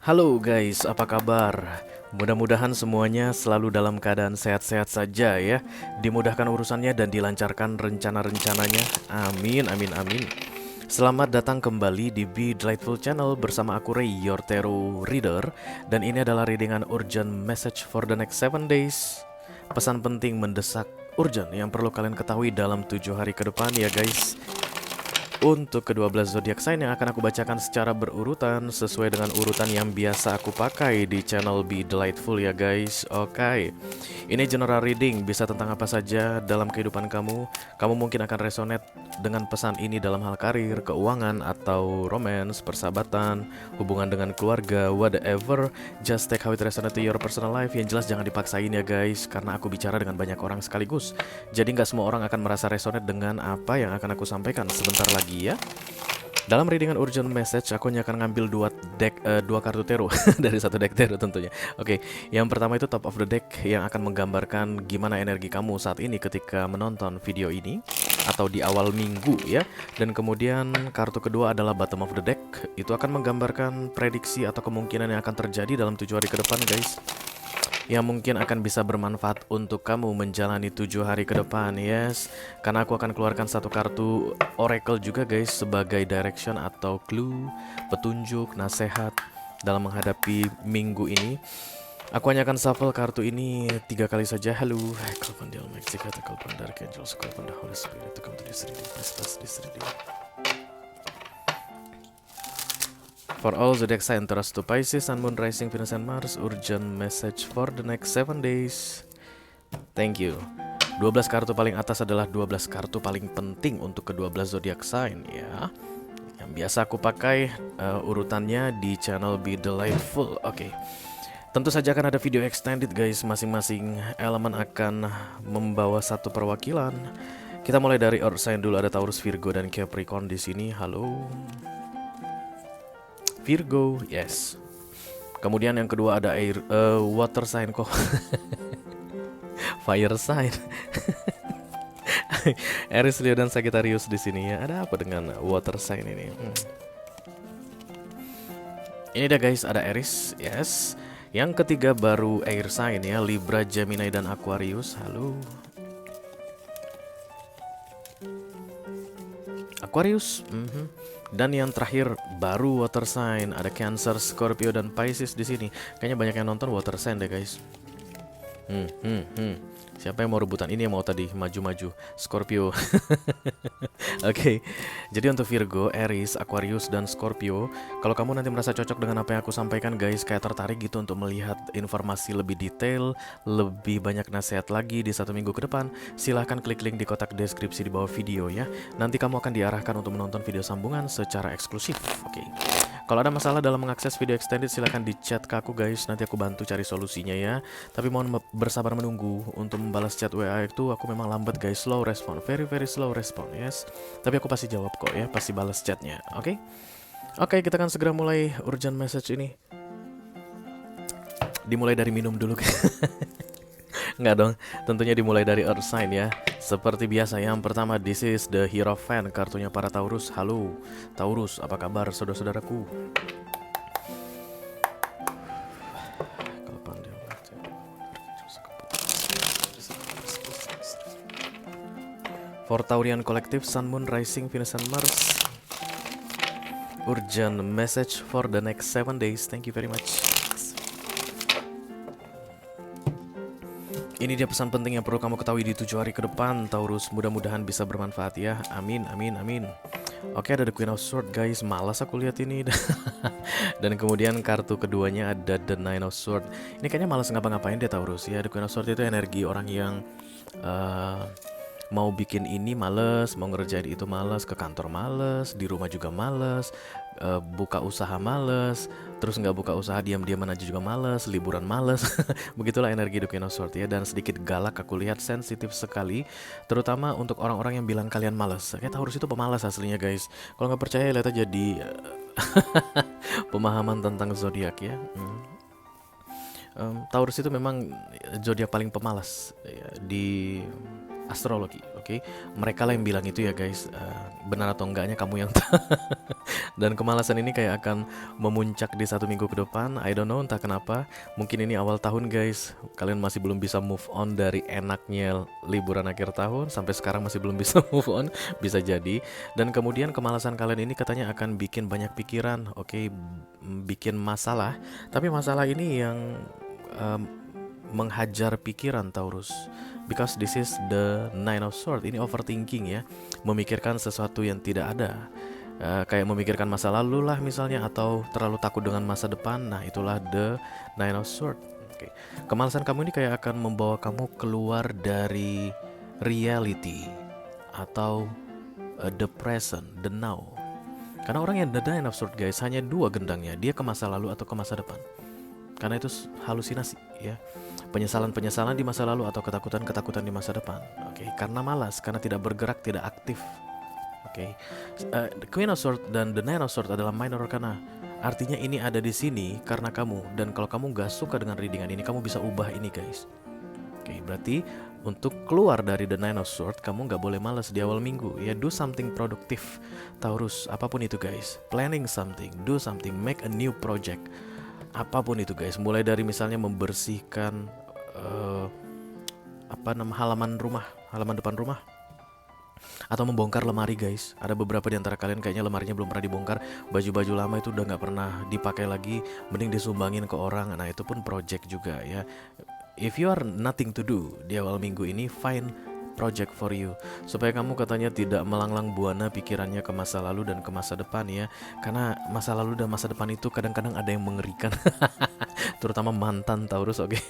Halo guys, apa kabar? Mudah-mudahan semuanya selalu dalam keadaan sehat-sehat saja ya. Dimudahkan urusannya dan dilancarkan rencana-rencananya. Amin, amin, amin. Selamat datang kembali di Be Delightful Channel bersama aku Ray, your tarot reader. Dan ini adalah readingan urgent message for the next 7 days. Pesan penting mendesak urgent yang perlu kalian ketahui dalam 7 hari ke depan ya guys. Untuk ke-12 zodiak sign yang akan aku bacakan secara berurutan sesuai dengan urutan yang biasa aku pakai di channel Be Delightful ya guys. Oke. Ini general reading, bisa tentang apa saja dalam kehidupan kamu. Kamu mungkin akan resonate dengan pesan ini dalam hal karir, keuangan, atau romance, persahabatan, hubungan dengan keluarga, whatever. Just take how it resonate to your personal life. Yang jelas jangan dipaksain ya guys, karena aku bicara dengan banyak orang sekaligus. Jadi nggak semua orang akan merasa resonate dengan apa yang akan aku sampaikan sebentar lagi ya. Dalam readingan urgent message, aku hanya akan ngambil dua kartu tarot dari satu deck tarot tentunya. Oke, yang pertama itu top of the deck yang akan menggambarkan gimana energi kamu saat ini ketika menonton video ini atau di awal minggu ya. Dan kemudian kartu kedua adalah bottom of the deck, itu akan menggambarkan prediksi atau kemungkinan yang akan terjadi dalam 7 hari ke depan guys, yang mungkin akan bisa bermanfaat untuk kamu menjalani 7 hari ke depan, yes. Karena aku akan keluarkan satu kartu oracle juga guys, sebagai direction atau clue, petunjuk, nasihat dalam menghadapi minggu ini. Aku hanya akan shuffle kartu ini 3 kali saja. Halo, kalpan di Almighty, kalpan Dark Angels, kalpan the Holy Spirit, to come to this reading, please pass this reading. For all zodiac sign Taurus to Pisces, Sun, Moon, Rising, Venus, and Mars, urgent message for the next 7 days. Thank you. 12 kartu paling atas adalah 12 kartu paling penting untuk ke-12 zodiac sign ya. Yang biasa aku pakai urutannya di channel Be Delightful. Oke. Tentu saja akan ada video extended guys, masing-masing elemen akan membawa satu perwakilan. Kita mulai dari earth sign dulu, ada Taurus, Virgo, dan Capricorn di sini. Halo. Virgo, yes. Kemudian yang kedua ada water sign kok. Fire sign. Aries, Leo, dan Sagittarius di sini ya. Ada apa dengan water sign ini? Ini dia guys, ada Aries, yes. Yang ketiga baru air sign ya, Libra, Gemini, dan Aquarius. Halo. Aquarius, Dan yang terakhir baru water sign, ada Cancer, Scorpio, dan Pisces di sini. Kayaknya banyak yang nonton water sign deh guys. Siapa yang mau rebutan? Ini yang mau tadi maju-maju, Scorpio. Oke. Jadi untuk Virgo, Aries, Aquarius, dan Scorpio, kalau kamu nanti merasa cocok dengan apa yang aku sampaikan guys, kayak tertarik gitu untuk melihat informasi lebih detail, lebih banyak nasihat lagi di 1 minggu ke depan, silahkan klik link di kotak deskripsi di bawah video ya. Nanti kamu akan diarahkan untuk menonton video sambungan secara eksklusif. Oke. Kalau ada masalah dalam mengakses video extended, silahkan di chat ke aku guys, nanti aku bantu cari solusinya ya. Tapi mohon bersabar menunggu. Untuk membalas chat WA itu aku memang lambat guys, slow respon, very slow respon, yes. Tapi aku pasti jawab kok ya, pasti balas chatnya, oke? Oke, kita akan segera mulai urgent message ini. Dimulai dari minum dulu. Enggak dong, tentunya dimulai dari earth sign ya. Seperti biasa, yang pertama, this is the Hierophant, kartunya para Taurus. Halo Taurus, apa kabar saudara-saudaraku? For Taurian Collective, Sun, Moon, Rising, Venus, and Mars, urgent message for the next 7 days. Thank you very much. Ini dia pesan penting yang perlu kamu ketahui di 7 hari ke depan, Taurus. Mudah-mudahan bisa bermanfaat ya. Amin, amin, amin. Oke, ada The Queen of Swords guys. Malas aku lihat ini. Dan kemudian kartu keduanya ada The Nine of Swords. Ini kayaknya malas ngapa-ngapain deh Taurus ya. The Queen of Swords itu energi orang yang Mau bikin ini males, mau ngerjain itu males, ke kantor males, di rumah juga males, buka usaha males, terus nggak buka usaha diam-diaman aja juga males, liburan males. Begitulah energi The Queen of Swords ya. Dan sedikit galak, aku lihat sensitif sekali, terutama untuk orang-orang yang bilang kalian males. Kayak Taurus itu pemalas aslinya guys. Kalau nggak percaya lihat aja di pemahaman tentang zodiak ya. Taurus itu memang zodiak paling pemalas ya, di astrologi, oke? Mereka lah yang bilang itu ya guys. Benar atau enggaknya kamu yang tahu. Dan kemalasan ini kayak akan memuncak di 1 minggu ke depan. I don't know, entah kenapa. Mungkin ini awal tahun guys. Kalian masih belum bisa move on dari enaknya liburan akhir tahun. Sampai sekarang masih belum bisa move on. Bisa jadi. Dan kemudian kemalasan kalian ini katanya akan bikin banyak pikiran, oke? Bikin masalah. Tapi masalah ini yang menghajar pikiran Taurus, because this is the Nine of Swords. Ini overthinking ya, memikirkan sesuatu yang tidak ada. Kayak memikirkan masa lalu lah misalnya, atau terlalu takut dengan masa depan. Nah itulah the Nine of Swords. Oke. Kemalasan kamu ini kayak akan membawa kamu keluar dari reality atau the present, the now. Karena orang yang the Nine of Swords guys, hanya dua gendangnya, dia ke masa lalu atau ke masa depan. Karena itu halusinasi ya, penyesalan-penyesalan di masa lalu atau ketakutan-ketakutan di masa depan. Oke, karena malas, karena tidak bergerak, tidak aktif. Oke, the Queen of Swords dan the Nine of Swords adalah minor arcana. Artinya ini ada di sini karena kamu. Dan kalau kamu gak suka dengan readingan ini, kamu bisa ubah ini guys. Oke, berarti untuk keluar dari the Nine of Swords, kamu gak boleh malas di awal minggu ya. Do something produktif Taurus, apapun itu guys. Planning something, do something, make a new project. Apapun itu guys, mulai dari misalnya membersihkan halaman depan rumah, atau membongkar lemari guys. Ada beberapa di antara kalian kayaknya lemarinya belum pernah dibongkar, baju-baju lama itu udah nggak pernah dipakai lagi, mending disumbangin ke orang. Nah itu pun project juga ya. If you are nothing to do di awal minggu ini, find project for you, supaya kamu katanya tidak melanglang buana pikirannya ke masa lalu dan ke masa depan ya. Karena masa lalu dan masa depan itu kadang-kadang ada yang mengerikan. Terutama mantan Taurus, oke.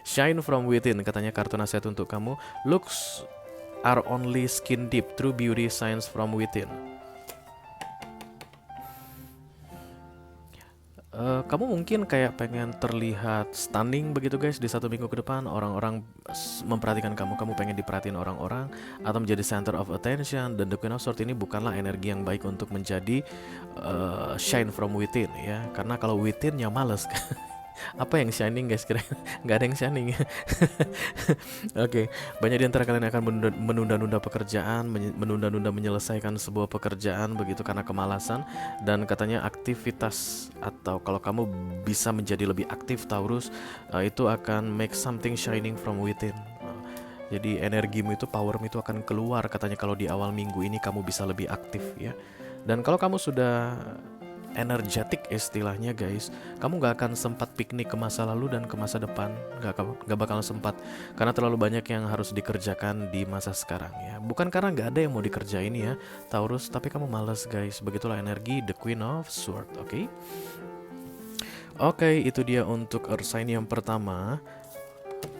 Shine from within, katanya kartu nasihat untuk kamu. Looks are only skin deep, true beauty shines from within. Kamu mungkin kayak pengen terlihat stunning begitu guys di 1 minggu ke depan. Orang-orang memperhatikan kamu, kamu pengen diperhatiin orang-orang atau menjadi center of attention. Dan the Queen of Swords ini bukanlah energi yang baik untuk menjadi shine from within ya. Karena kalau withinnya males apa yang shining guys, kira nggak ada yang shining. Oke, banyak di antara kalian akan menunda-nunda pekerjaan, menunda-nunda menyelesaikan sebuah pekerjaan begitu karena kemalasan. Dan katanya aktivitas, atau kalau kamu bisa menjadi lebih aktif Taurus, itu akan make something shining from within. Jadi energimu itu, powermu itu akan keluar katanya kalau di awal minggu ini kamu bisa lebih aktif ya. Dan kalau kamu sudah energetik istilahnya guys, kamu gak akan sempat piknik ke masa lalu dan ke masa depan. Gak bakal sempat, karena terlalu banyak yang harus dikerjakan di masa sekarang ya. Bukan karena gak ada yang mau dikerjain ya Taurus, tapi kamu malas guys. Begitulah energi the Queen of Swords. Oke, itu dia untuk Earth sign yang pertama,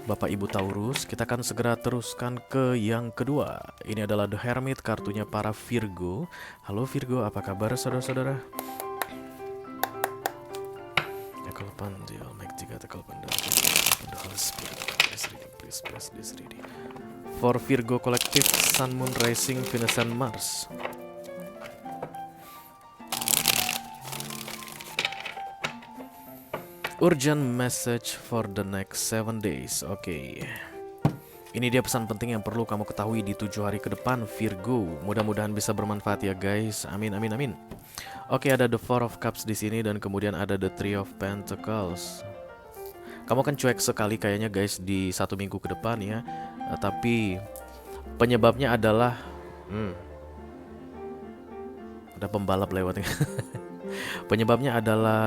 Bapak Ibu Taurus. Kita akan segera teruskan ke yang kedua. Ini adalah The Hermit, kartunya para Virgo. Halo Virgo, apa kabar saudara-saudara? The Almighty God, the Holy Spirit, please bless this reading. For Virgo Collective, Sun, Moon, Rising, Venus, and Mars. Urgent message for the next 7 days. Oke. Ini dia pesan penting yang perlu kamu ketahui di 7 hari ke depan Virgo. Mudah-mudahan bisa bermanfaat ya guys. Amin, amin, amin. Oke, ada the Four of Cups di sini dan kemudian ada the Three of Pentacles. Kamu kan cuek sekali kayaknya guys di 1 minggu ke depan ya. Tapi penyebabnya adalah ada pembalap lewatnya. Penyebabnya adalah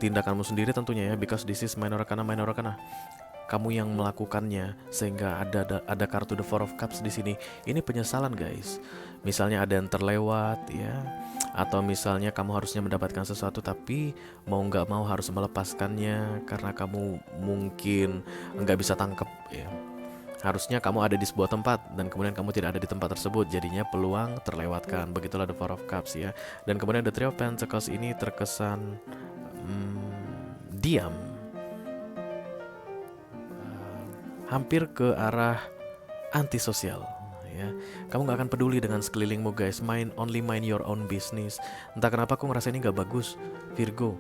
tindakanmu sendiri tentunya ya, because this is minor arcana. Kamu yang melakukannya sehingga ada kartu the Four of Cups di sini. Ini penyesalan guys. Misalnya ada yang terlewat ya, atau misalnya kamu harusnya mendapatkan sesuatu tapi mau nggak mau harus melepaskannya karena kamu mungkin nggak bisa tangkep ya. Harusnya kamu ada di sebuah tempat dan kemudian kamu tidak ada di tempat tersebut, jadinya peluang terlewatkan. Begitulah the Four of Cups ya. Dan kemudian the Three of Pentacles ini terkesan diam, hampir ke arah antisosial ya. Kamu gak akan peduli dengan sekelilingmu guys. Only mind your own business. Entah kenapa aku ngerasa ini gak bagus Virgo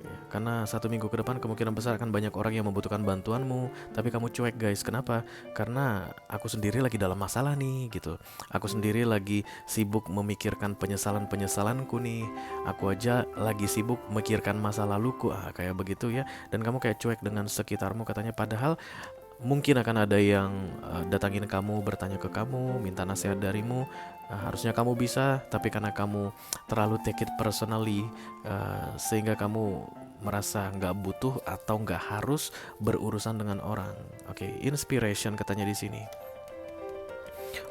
ya, karena 1 minggu ke depan kemungkinan besar akan banyak orang yang membutuhkan bantuanmu, tapi kamu cuek guys. Kenapa? Karena aku sendiri lagi dalam masalah nih gitu. Aku sendiri lagi sibuk memikirkan penyesalan-penyesalanku nih. Aku aja lagi sibuk memikirkan masa laluku, kayak begitu ya. Dan kamu kayak cuek dengan sekitarmu katanya. Padahal mungkin akan ada yang datangin kamu, bertanya ke kamu, minta nasihat darimu. Harusnya kamu bisa, tapi karena kamu terlalu take it personally, sehingga kamu merasa nggak butuh atau nggak harus berurusan dengan orang. Oke, inspiration katanya di sini.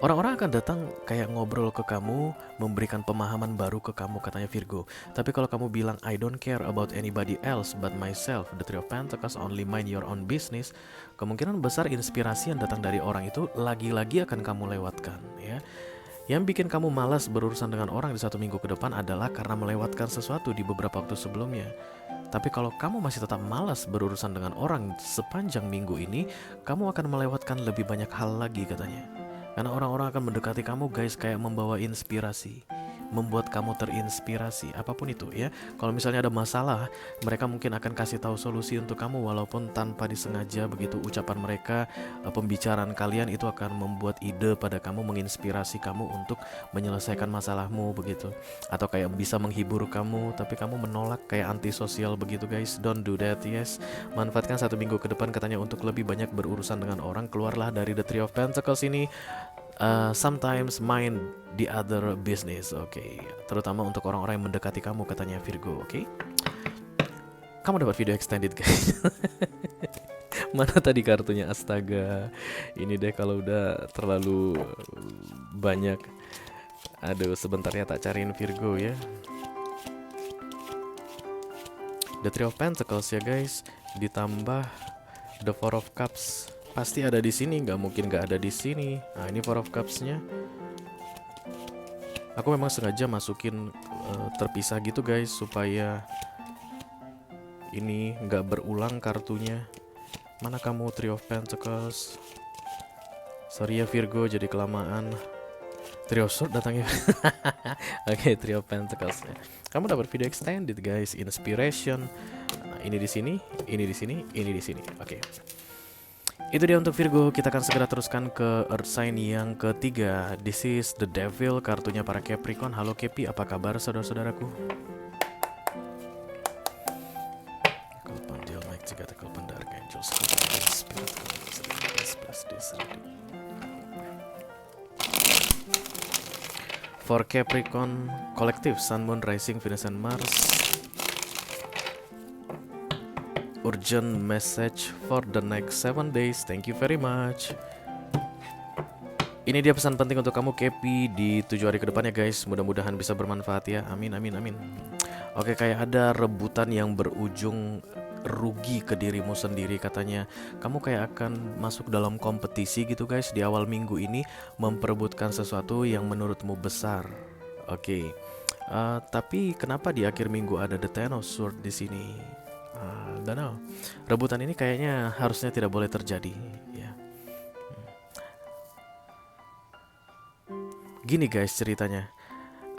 Orang-orang akan datang kayak ngobrol ke kamu, memberikan pemahaman baru ke kamu katanya Virgo. Tapi kalau kamu bilang I don't care about anybody else but myself, the Three of Pentacles, only mind your own business, kemungkinan besar inspirasi yang datang dari orang itu lagi-lagi akan kamu lewatkan ya. Yang bikin kamu malas berurusan dengan orang di 1 minggu ke depan adalah karena melewatkan sesuatu di beberapa waktu sebelumnya. Tapi kalau kamu masih tetap malas berurusan dengan orang sepanjang minggu ini, kamu akan melewatkan lebih banyak hal lagi katanya. Karena orang-orang akan mendekati kamu guys kayak membawa inspirasi, membuat kamu terinspirasi, apapun itu ya. Kalau misalnya ada masalah, mereka mungkin akan kasih tahu solusi untuk kamu walaupun tanpa disengaja. Begitu ucapan mereka, pembicaraan kalian itu akan membuat ide pada kamu, menginspirasi kamu untuk menyelesaikan masalahmu begitu. Atau kayak bisa menghibur kamu, tapi kamu menolak kayak antisosial begitu guys. Don't do that, yes. Manfaatkan 1 minggu ke depan katanya untuk lebih banyak berurusan dengan orang. Keluarlah dari the Three of Pentacles ini. Sometimes mind the other business, oke. Terutama untuk orang-orang yang mendekati kamu katanya Virgo, oke. Kamu dapat video extended guys. Mana tadi kartunya, astaga. Ini deh kalau udah terlalu banyak. Aduh, sebentar ya tak cariin Virgo ya. The Three of Pentacles ya guys, ditambah the Four of Cups. Pasti ada di sini, nggak mungkin nggak ada di sini. Nah, ini Four of Cups-nya. Aku memang sengaja masukin terpisah gitu guys, supaya ini nggak berulang kartunya. Mana kamu Three of Pentacles? Sorry ya Virgo, jadi kelamaan. Three of Swords datangnya. Oke, Three of Pentacles. Kamu dapat video extended guys, inspiration. Nah, ini di sini, ini di sini, ini di sini. Oke. Itu dia untuk Virgo. Kita akan segera teruskan ke Earth sign yang ketiga. This is the Devil, kartunya para Capricorn. Halo Capi, apa kabar saudara-saudaraku? For Capricorn Collective, Sun, Moon, Rising, Venus, and Mars. Urgent message for the next 7 days. Thank you very much. Ini dia pesan penting untuk kamu Kepi di 7 hari ke depannya guys. Mudah-mudahan bisa bermanfaat ya. Amin, amin, amin. Oke, kayak ada rebutan yang berujung rugi ke dirimu sendiri katanya. Kamu kayak akan masuk dalam kompetisi gitu guys di awal minggu ini, memperebutkan sesuatu yang menurutmu besar. Oke. Tapi kenapa di akhir minggu ada the Ten of Swords di sini? Don't know. Rebutan ini kayaknya harusnya tidak boleh terjadi ya. Gini guys ceritanya,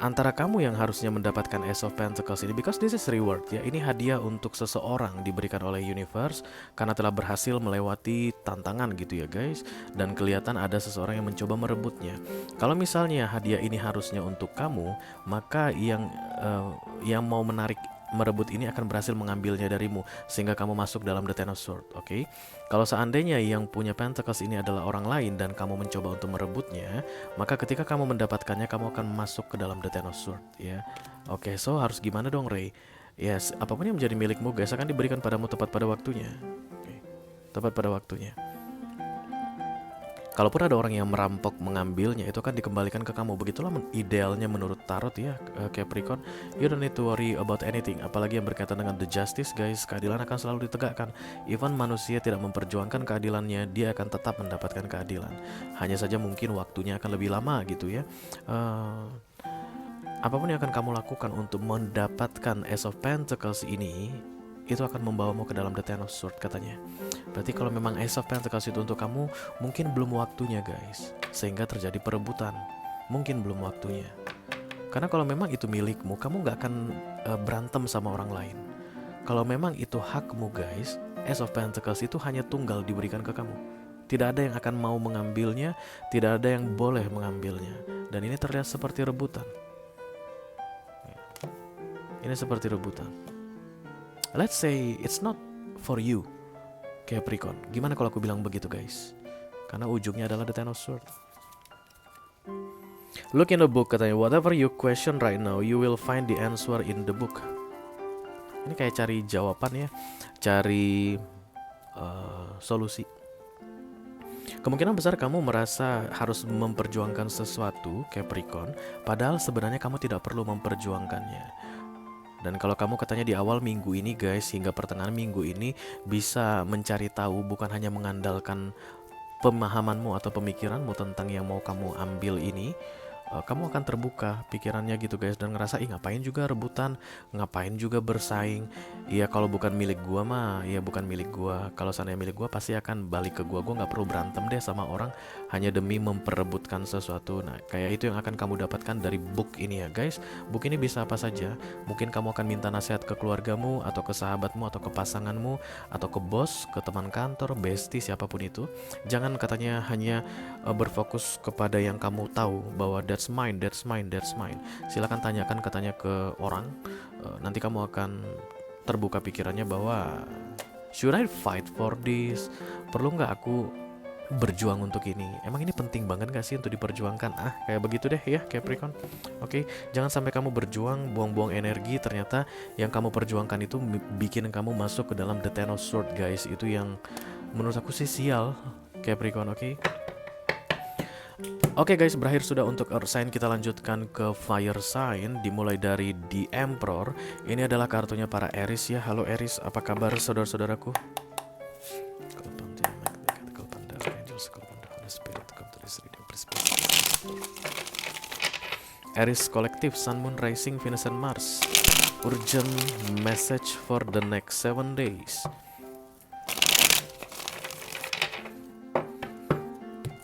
antara kamu yang harusnya mendapatkan Ace of Pentacles ini, because this is reward ya. Ini hadiah untuk seseorang diberikan oleh universe karena telah berhasil melewati tantangan gitu ya guys. Dan kelihatan ada seseorang yang mencoba merebutnya. Kalau misalnya hadiah ini harusnya untuk kamu, maka yang mau merebut ini akan berhasil mengambilnya darimu sehingga kamu masuk dalam the Ten of Swords. Oke. Kalau seandainya yang punya Pentacles ini adalah orang lain dan kamu mencoba untuk merebutnya, maka ketika kamu mendapatkannya kamu akan masuk ke dalam the Ten of Swords ya. Oke, so harus gimana dong Ray? Yes, apapun yang menjadi milikmu guys akan diberikan padamu tepat pada waktunya. Oke. Tepat pada waktunya. Kalaupun ada orang yang merampok mengambilnya, itu kan dikembalikan ke kamu. Begitulah idealnya menurut tarot ya, Capricorn. You don't need to worry about anything. Apalagi yang berkaitan dengan the justice guys, keadilan akan selalu ditegakkan. Even manusia tidak memperjuangkan keadilannya, dia akan tetap mendapatkan keadilan. Hanya saja mungkin waktunya akan lebih lama gitu ya. Apapun yang akan kamu lakukan untuk mendapatkan Ace of Pentacles ini, itu akan membawamu ke dalam the Ten of Swords katanya. Berarti kalau memang Ace of Pentacles itu untuk kamu, mungkin belum waktunya guys, sehingga terjadi perebutan. Mungkin belum waktunya. Karena kalau memang itu milikmu, kamu gak akan berantem sama orang lain. Kalau memang itu hakmu guys, Ace of Pentacles itu hanya tunggal diberikan ke kamu. Tidak ada yang akan mau mengambilnya, tidak ada yang boleh mengambilnya. Dan ini terlihat seperti rebutan. Ini seperti rebutan. Let's say it's not for you, Capricorn. Gimana kalau aku bilang begitu guys? Karena ujungnya adalah the Ten of Swords. Look in the book katanya. Whatever you question right now, you will find the answer in the book. Ini kayak cari jawaban ya, cari solusi. Kemungkinan besar kamu merasa harus memperjuangkan sesuatu, Capricorn, padahal sebenarnya kamu tidak perlu memperjuangkannya. Dan kalau kamu katanya di awal minggu ini guys, hingga pertengahan minggu ini bisa mencari tahu, bukan hanya mengandalkan pemahamanmu atau pemikiranmu tentang yang mau kamu ambil ini, kamu akan terbuka pikirannya gitu guys, dan ngerasa ngapain juga rebutan, ngapain juga bersaing. Ya kalau bukan milik gua mah ya bukan milik gua. Kalau seandainya milik gua pasti akan balik ke gua nggak perlu berantem deh sama orang hanya demi memperebutkan sesuatu. Nah kayak itu yang akan kamu dapatkan dari book ini ya guys. Book ini bisa apa saja. Mungkin kamu akan minta nasihat ke keluargamu, atau ke sahabatmu, atau ke pasanganmu, atau ke bos, ke teman kantor, bestie, siapapun itu. Jangan katanya hanya berfokus kepada yang kamu tahu bahwa that's mine. Silakan tanyakan katanya ke orang. Nanti kamu akan terbuka pikirannya bahwa should I fight for this? Perlu nggak aku berjuang untuk ini? Emang ini penting banget gak sih untuk diperjuangkan? Kayak begitu deh ya Capricorn. Oke, jangan sampai kamu berjuang buang-buang energi, ternyata yang kamu perjuangkan itu bikin kamu masuk ke dalam the Ten of Swords guys. Itu yang menurut aku sih sial Capricorn. Oke guys, berakhir sudah untuk Earth Sign. Kita lanjutkan ke Fire Sign, dimulai dari The Emperor. Ini adalah kartunya para Aries ya. Halo Aries, apa kabar saudara-saudaraku? Aries Collective, Sun, Moon, Rising, Venus, and Mars. Urgent message for the next 7 days.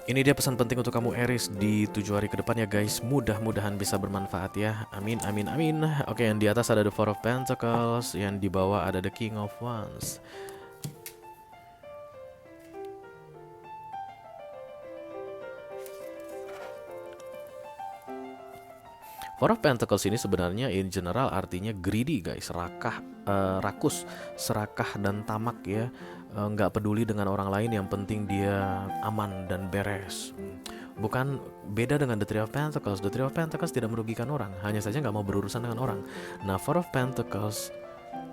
Ini dia pesan penting untuk kamu Aries di 7 hari ke depan ya guys. Mudah-mudahan bisa bermanfaat ya. Amin, amin, amin. Oke, yang di atas ada the Four of Pentacles, yang di bawah ada the King of Wands. Four of Pentacles ini sebenarnya in general artinya greedy guys, rakus, serakah dan tamak ya. Nggak peduli dengan orang lain, yang penting dia aman dan beres. Bukan, beda dengan the Three of Pentacles. The Three of Pentacles tidak merugikan orang, hanya saja nggak mau berurusan dengan orang. Nah, Four of Pentacles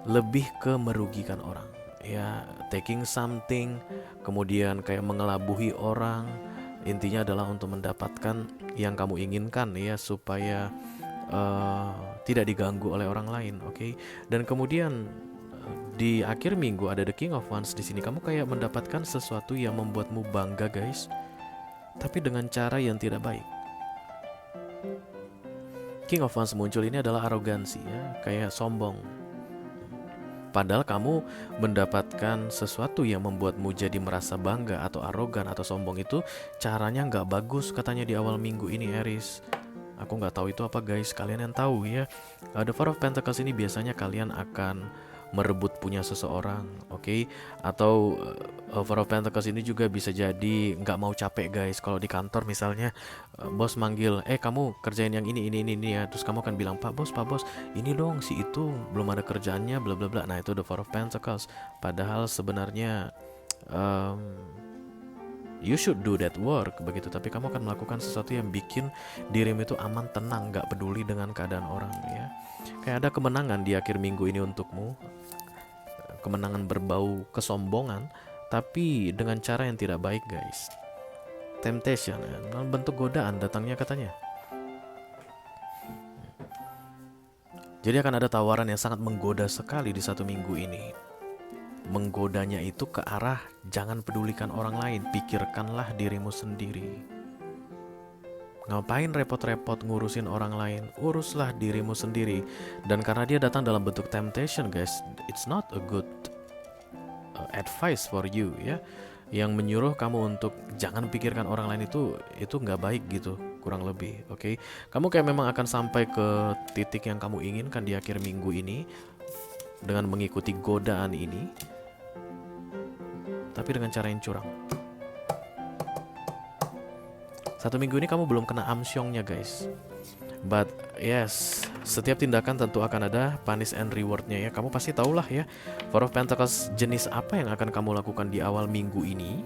lebih ke merugikan orang ya, taking something, kemudian kayak mengelabuhi orang. Intinya adalah untuk mendapatkan yang kamu inginkan ya, supaya tidak diganggu oleh orang lain. Oke. Dan kemudian di akhir minggu ada the King of Wands. Di sini kamu kayak mendapatkan sesuatu yang membuatmu bangga guys, tapi dengan cara yang tidak baik. King of Wands muncul ini adalah arogansi ya, kayak sombong. Padahal kamu mendapatkan sesuatu yang membuatmu jadi merasa bangga atau arogan atau sombong, itu caranya nggak bagus katanya di awal minggu ini Aries. Aku nggak tahu itu apa guys, kalian yang tahu ya. The Four of Pentacles ini biasanya kalian akan merebut punya seseorang, oke? Atau Four of Pentacles ini juga bisa jadi nggak mau capek guys. Kalau di kantor misalnya bos manggil, kamu kerjain yang ini ya, terus kamu akan bilang, pak bos, ini dong si itu belum ada kerjaannya, bla bla bla. Nah itu the Four of Pentacles. Padahal sebenarnya you should do that work begitu, tapi kamu akan melakukan sesuatu yang bikin dirimu itu aman, tenang, gak peduli dengan keadaan orang ya. Kayak ada kemenangan di akhir minggu ini untukmu, kemenangan berbau kesombongan, tapi dengan cara yang tidak baik guys. temptation, dalam bentuk godaan datangnya katanya. Jadi akan ada tawaran yang sangat menggoda sekali di 1 minggu ini. Menggodanya itu ke arah jangan pedulikan orang lain, pikirkanlah dirimu sendiri. Ngapain repot-repot ngurusin orang lain, uruslah dirimu sendiri. Dan karena dia datang dalam bentuk temptation guys, it's not a good advice for you ya. Yang menyuruh kamu untuk jangan pikirkan orang lain itu nggak baik gitu, kurang lebih. Oke. Kamu kayak memang akan sampai ke titik yang kamu inginkan di akhir minggu ini dengan mengikuti godaan ini, tapi dengan cara yang curang. 1 minggu ini kamu belum kena amsyongnya guys. But yes, setiap tindakan tentu akan ada punish and rewardnya ya. Kamu pasti tahulah ya, Four of Pentacles jenis apa yang akan kamu lakukan di awal minggu ini.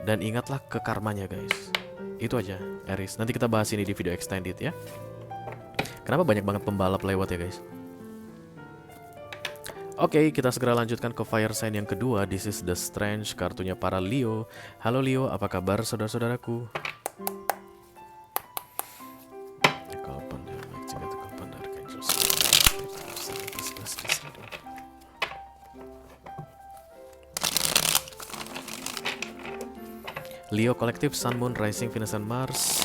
Dan ingatlah ke karmanya guys. Itu aja Aries, nanti kita bahas ini di video extended ya. Kenapa banyak banget pembalap lewat ya guys. Oke, kita segera lanjutkan ke fire sign yang kedua. This is the Strange, kartunya para Leo. Halo Leo, apa kabar saudara-saudaraku? Leo kolektif, Sun, Moon, Rising, Venus, and Mars.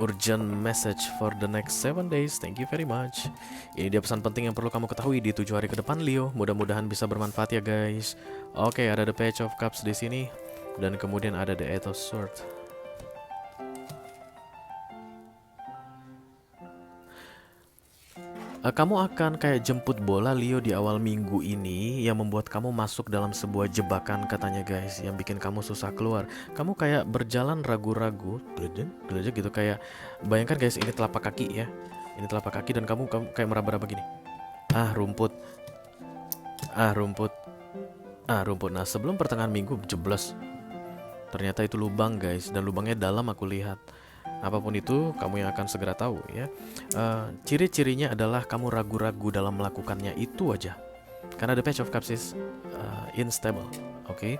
Urgent message for the next 7 days. Thank you very much. Ini dia pesan penting yang perlu kamu ketahui di 7 hari ke depan Leo. Mudah-mudahan bisa bermanfaat ya guys. Oke, ada the Page of Cups di sini dan kemudian ada the Eight of Swords. Kamu akan kayak jemput bola Leo di awal minggu ini yang membuat kamu masuk dalam sebuah jebakan katanya guys, yang bikin kamu susah keluar. Kamu kayak berjalan ragu-ragu, gitu kayak, bayangkan guys, ini telapak kaki ya, ini telapak kaki dan kamu kayak meraba-raba gini. Rumput. Nah sebelum pertengahan minggu jeblos. Ternyata itu lubang guys, dan lubangnya dalam aku lihat. Apapun itu, kamu yang akan segera tahu ya. Ciri-cirinya adalah kamu ragu-ragu dalam melakukannya, itu aja. Karena the Page of Cups is unstable, oke?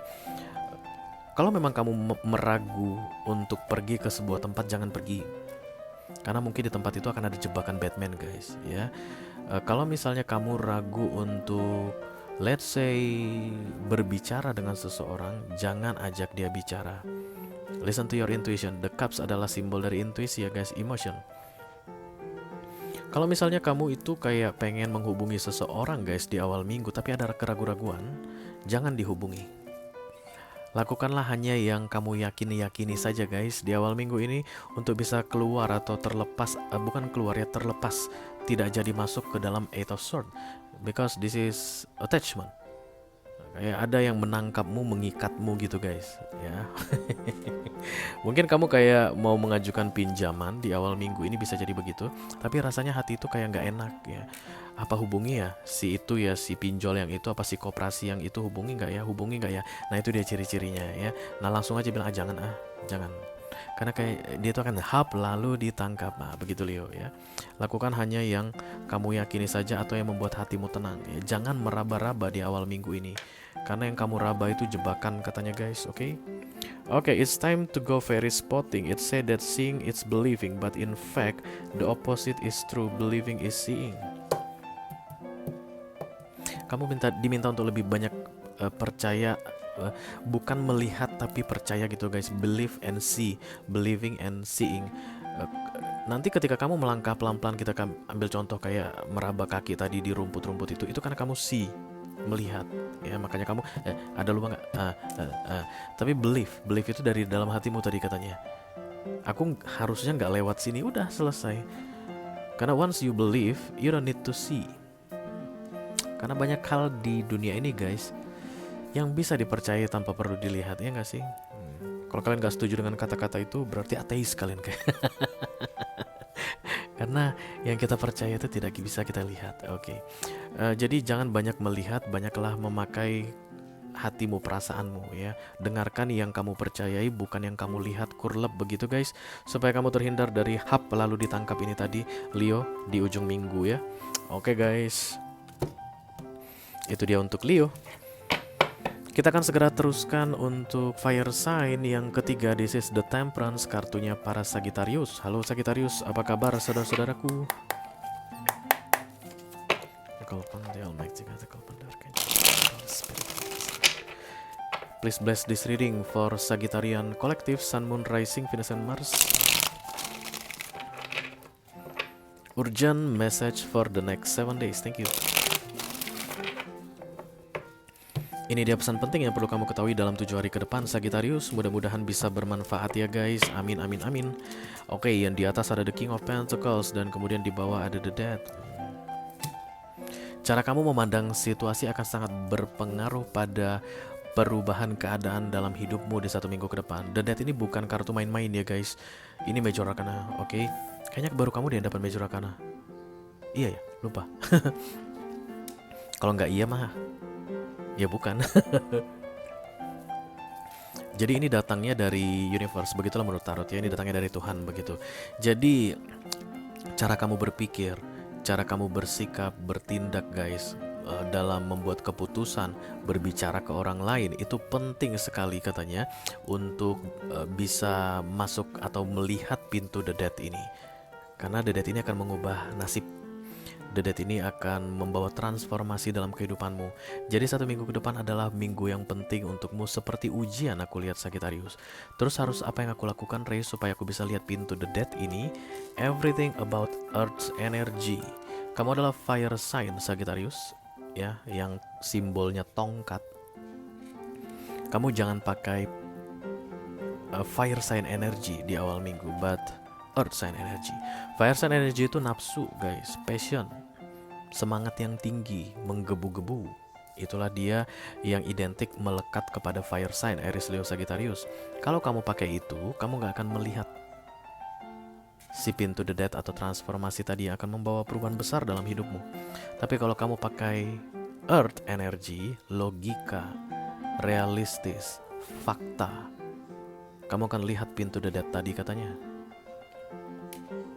Kalau memang kamu meragu untuk pergi ke sebuah tempat, jangan pergi. Karena mungkin di tempat itu akan ada jebakan Batman guys ya. Kalau misalnya kamu ragu untuk, let's say, berbicara dengan seseorang, jangan ajak dia bicara. Listen to your intuition. The cups adalah simbol dari intuisi ya guys, emotion. Kalau misalnya kamu itu kayak pengen menghubungi seseorang guys di awal minggu tapi ada keraguan-raguan, jangan dihubungi. Lakukanlah hanya yang kamu yakini saja guys di awal minggu ini untuk bisa keluar atau terlepas, bukan keluar ya, terlepas, tidak jadi masuk ke dalam Eight of Swords, because this is attachment. Kayak ada yang menangkapmu, mengikatmu gitu guys ya. Mungkin kamu kayak mau mengajukan pinjaman di awal minggu ini, bisa jadi begitu. Tapi rasanya hati itu kayak nggak enak ya. Apa hubungi ya si itu ya, si pinjol yang itu, apa si koperasi yang itu, hubungi nggak ya. Nah itu dia ciri-cirinya ya. Nah langsung aja bilang jangan. Karena kayak dia itu akan hap lalu ditangkap. Nah begitu Leo ya. Lakukan hanya yang kamu yakini saja atau yang membuat hatimu tenang ya. Jangan meraba-raba di awal minggu ini, karena yang kamu raba itu jebakan katanya guys, oke? Okay, it's time to go fairy spotting. It said that seeing is believing, but in fact the opposite is true. Believing is seeing. Kamu diminta untuk lebih banyak percaya, bukan melihat tapi percaya gitu guys. Believe and see, believing and seeing. Nanti ketika kamu melangkah pelan-pelan, kita ambil contoh kayak meraba kaki tadi di rumput-rumput itu karena kamu see, melihat ya, makanya kamu ada lubang nggak? Tapi believe itu dari dalam hatimu tadi katanya. Aku harusnya nggak lewat sini, udah selesai. Karena once you believe, you don't need to see. Karena banyak hal di dunia ini guys yang bisa dipercaya tanpa perlu dilihat, ya nggak sih? Kalau kalian nggak setuju dengan kata-kata itu, berarti ateis kalian kayak. Karena yang kita percaya itu tidak bisa kita lihat. Oke. Jadi jangan banyak melihat, banyaklah memakai hatimu, perasaanmu ya. Dengarkan yang kamu percayai, bukan yang kamu lihat. Kurlep begitu guys, supaya kamu terhindar dari hap lalu ditangkap ini tadi Leo di ujung minggu ya. Oke guys, itu dia untuk Leo. Kita akan segera teruskan untuk fire sign yang ketiga. This is the Temperance, kartunya para Sagittarius. Halo Sagittarius, apa kabar saudara-saudaraku? Please bless this reading for Sagittarian Collective, Sun, Moon, Rising, Venus, and Mars. Urgent message for the next 7 days. Thank you. Ini dia pesan penting yang perlu kamu ketahui dalam 7 hari ke depan, Sagittarius. Mudah-mudahan bisa bermanfaat ya guys. Amin, amin, amin. Oke, yang di atas ada the King of Pentacles dan kemudian di bawah ada the Death. Cara kamu memandang situasi akan sangat berpengaruh pada perubahan keadaan dalam hidupmu di 1 minggu ke depan. The Death ini bukan kartu main-main ya guys. Ini Major Arcana, oke? Kayaknya baru kamu deh yang dapat Major Arcana. Iya ya, lupa. Kalau nggak iya mah ya bukan. Jadi ini datangnya dari universe, begitulah menurut tarot ya. Ini datangnya dari Tuhan begitu. Jadi cara kamu berpikir, cara kamu bersikap, bertindak guys, dalam membuat keputusan, berbicara ke orang lain itu penting sekali katanya untuk bisa masuk atau melihat pintu the Death ini. Karena the Death ini akan mengubah nasib. The Death ini akan membawa transformasi dalam kehidupanmu. Jadi 1 minggu ke depan adalah minggu yang penting untukmu, seperti ujian aku lihat Sagittarius. Terus harus apa yang aku lakukan Ray supaya aku bisa lihat pintu the Death ini? Everything about Earth's energy. Kamu adalah fire sign Sagittarius ya, yang simbolnya tongkat. Kamu jangan pakai fire sign energy di awal minggu, but earth sign energy. Fire sign energy itu nafsu guys, passion, semangat yang tinggi, menggebu-gebu. Itulah dia yang identik melekat kepada fire sign Aries, Leo, Sagittarius. Kalau kamu pakai itu, kamu gak akan melihat si pintu the Death atau transformasi tadi yang akan membawa perubahan besar dalam hidupmu. Tapi kalau kamu pakai earth energy, logika, realistis, fakta, kamu akan lihat pintu the Death tadi katanya.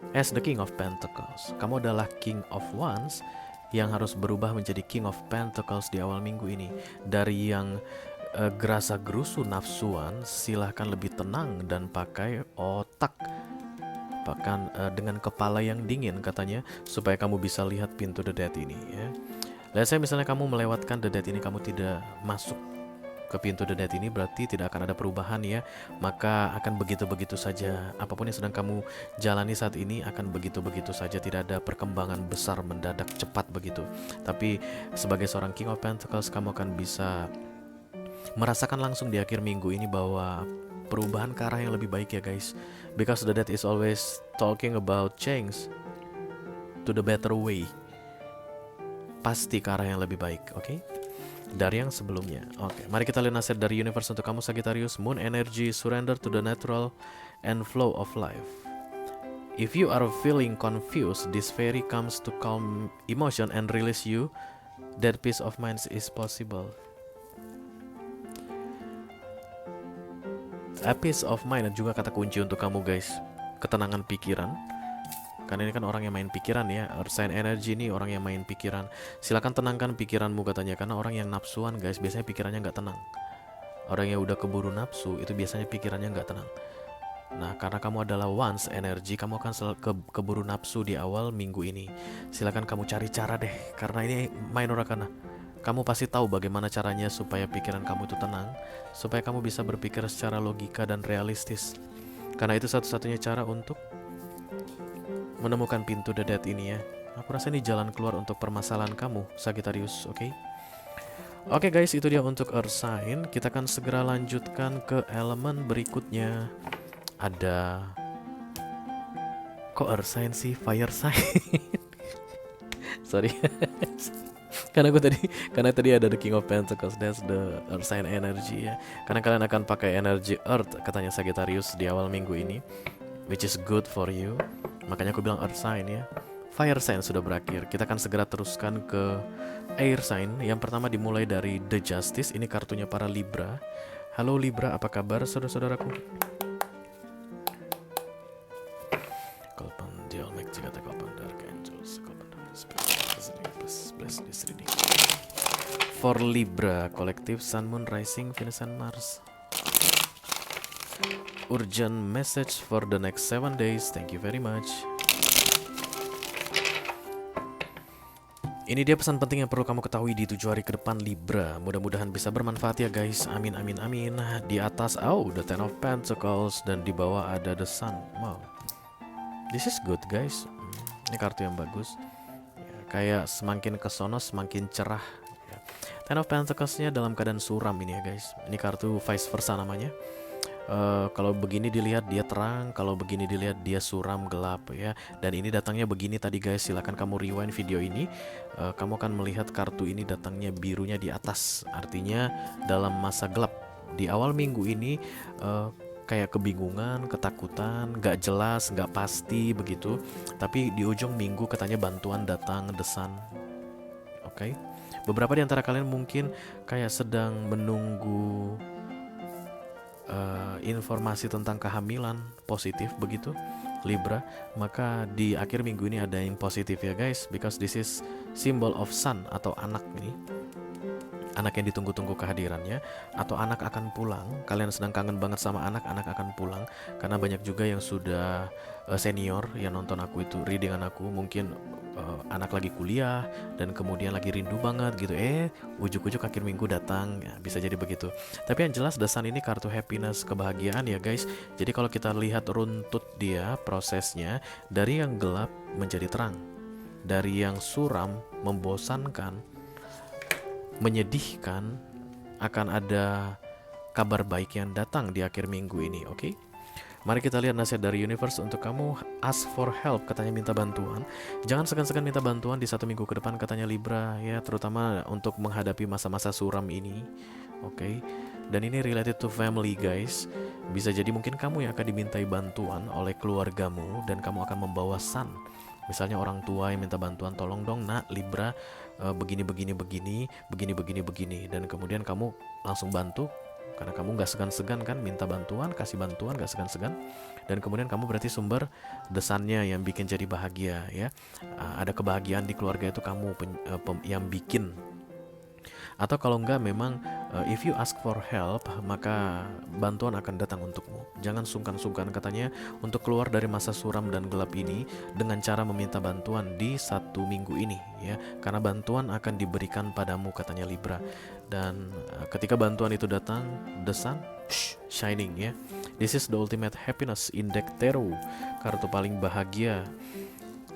As the King of Pentacles, kamu adalah King of Wands yang harus berubah menjadi King of Pentacles di awal minggu ini. Dari yang gerasa gerusu nafsuan, silahkan lebih tenang dan pakai otak. Bahkan dengan kepala yang dingin katanya, supaya kamu bisa lihat pintu the Death ini ya. Let's say misalnya kamu melewatkan the Death ini, kamu tidak masuk ke pintu the Death ini, berarti tidak akan ada perubahan ya. Maka akan begitu-begitu saja. Apapun yang sedang kamu jalani saat ini akan begitu-begitu saja. Tidak ada perkembangan besar mendadak cepat begitu. Tapi sebagai seorang King of Pentacles, kamu akan bisa merasakan langsung di akhir minggu ini bahwa perubahan ke arah yang lebih baik ya guys. Because the Death is always talking about change to the better way. Pasti ke arah yang lebih baik, oke? Dari yang sebelumnya. Oke, mari kita lihat nasihat dari universe untuk kamu Sagittarius. Moon energy, surrender to the natural and flow of life. If you are feeling confused, this fairy comes to calm emotion and release you. That peace of mind is possible. A peace of mind juga kata kunci untuk kamu guys. Ketenangan pikiran. Karena ini kan orang yang main pikiran ya. Earth sign energy ini orang yang main pikiran. Silakan tenangkan pikiranmu katanya. Karena orang yang nafsuan guys, biasanya pikirannya nggak tenang. Orang yang udah keburu nafsu itu biasanya pikirannya nggak tenang. Nah, karena kamu adalah Wands energy, kamu akan keburu nafsu di awal minggu ini. Silakan kamu cari cara deh. Karena ini minor arcana. Kamu pasti tahu bagaimana caranya supaya pikiran kamu itu tenang, supaya kamu bisa berpikir secara logika dan realistis. Karena itu satu-satunya cara untuk menemukan pintu the Death ini ya. Aku rasa ini jalan keluar untuk permasalahan kamu Sagittarius, oke? Oke guys, itu dia untuk Earth sign. Kita akan segera lanjutkan ke elemen berikutnya. Ada kok Earth sign sih, Fire sign. Sorry. Karena tadi ada the King of Pentacles, that's the Earth sign energy ya. Karena kalian akan pakai energi Earth katanya Sagittarius di awal minggu ini, which is good for you. Makanya aku bilang Earth sign ya. Fire sign sudah berakhir. Kita akan segera teruskan ke Air sign. Yang pertama dimulai dari The Justice. Ini kartunya para Libra. Halo Libra, apa kabar saudara-saudaraku? Bless this reading. For Libra Collective, Sun, Moon, Rising, Venus, and Mars. Urgent message for the next 7 days. Thank you very much. Ini dia pesan penting yang perlu kamu ketahui di 7 hari ke depan Libra. Mudah-mudahan bisa bermanfaat ya guys. Amin amin amin. Di atas the Ten of Pentacles dan di bawah ada the Sun. Wow. This is good guys. Ini kartu yang bagus. Ya, kayak semakin ke sono semakin cerah. Ya. Ten of Pentacles-nya dalam keadaan suram ini ya guys. Ini kartu vice versa namanya. Kalau begini dilihat dia terang, kalau begini dilihat dia suram gelap ya. Dan ini datangnya begini tadi guys. Silahkan kamu rewind video ini. Kamu akan melihat kartu ini datangnya birunya di atas. Artinya dalam masa gelap. Di awal minggu ini kayak kebingungan, ketakutan, gak jelas, gak pasti begitu. Tapi di ujung minggu katanya bantuan datang, the Sun. Oke. Beberapa di antara kalian mungkin kayak sedang menunggu informasi tentang kehamilan positif begitu Libra, maka di akhir minggu ini ada yang positif ya guys, because this is symbol of Sun atau anak ini. Anak yang ditunggu-tunggu kehadirannya, atau anak akan pulang. Kalian sedang kangen banget sama anak akan pulang. Karena banyak juga yang sudah senior yang nonton aku itu, readingan aku, mungkin anak lagi kuliah dan kemudian lagi rindu banget gitu. Ujuk-ujuk akhir minggu datang, ya, bisa jadi begitu. Tapi yang jelas The Sun ini kartu happiness, kebahagiaan ya guys. Jadi kalau kita lihat runtut dia prosesnya, dari yang gelap menjadi terang, dari yang suram membosankan, menyedihkan, akan ada kabar baik yang datang di akhir minggu ini. Oke? Mari kita lihat nasihat dari universe untuk kamu. Ask for help, katanya minta bantuan. Jangan segan-segan minta bantuan di 1 minggu ke depan katanya Libra ya, terutama untuk menghadapi masa-masa suram ini. Oke? Dan ini related to family guys. Bisa jadi mungkin kamu yang akan dimintai bantuan oleh keluargamu dan kamu akan membawa Sun. Misalnya orang tua yang minta bantuan, tolong dong nak Libra, begini, dan kemudian kamu langsung bantu, karena kamu gak segan-segan kan minta bantuan, kasih bantuan gak segan-segan, dan kemudian kamu berarti sumber desannya yang bikin jadi bahagia ya. Ada kebahagiaan di keluarga itu kamu yang bikin. Atau kalau enggak memang if you ask for help, maka bantuan akan datang untukmu. Jangan sungkan-sungkan katanya untuk keluar dari masa suram dan gelap ini dengan cara meminta bantuan di 1 minggu ini ya. Karena bantuan akan diberikan padamu katanya Libra. Dan ketika bantuan itu datang, the Sun shining ya. This is the ultimate happiness in deck tarot. Kartu paling bahagia.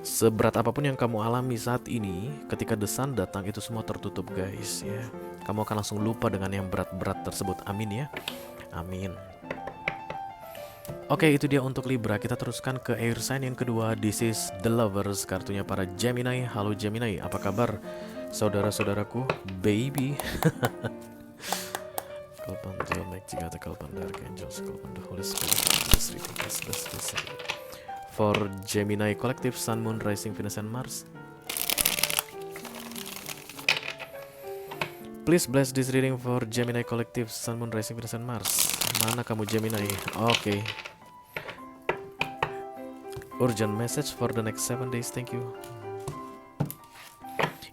Seberat apapun yang kamu alami saat ini, ketika The Sun datang itu semua tertutup guys ya. Kamu akan langsung lupa dengan yang berat-berat tersebut. Amin ya. Amin. Oke, itu dia untuk Libra. Kita teruskan ke air sign yang kedua. This is the Lovers, kartunya para Gemini. Halo Gemini, apa kabar saudara-saudaraku? Baby. Kalpan Angel, Make Jigata, Kalpan Dark Angels, Kalpan the Holy Spirit, for Gemini Collective, Sun, Moon, Rising, Venus, and Mars. Please bless this reading for Gemini Collective, Sun, Moon, Rising, Venus, and Mars. Mana kamu Gemini? Oke. Urgent message for the next 7 days. Thank you.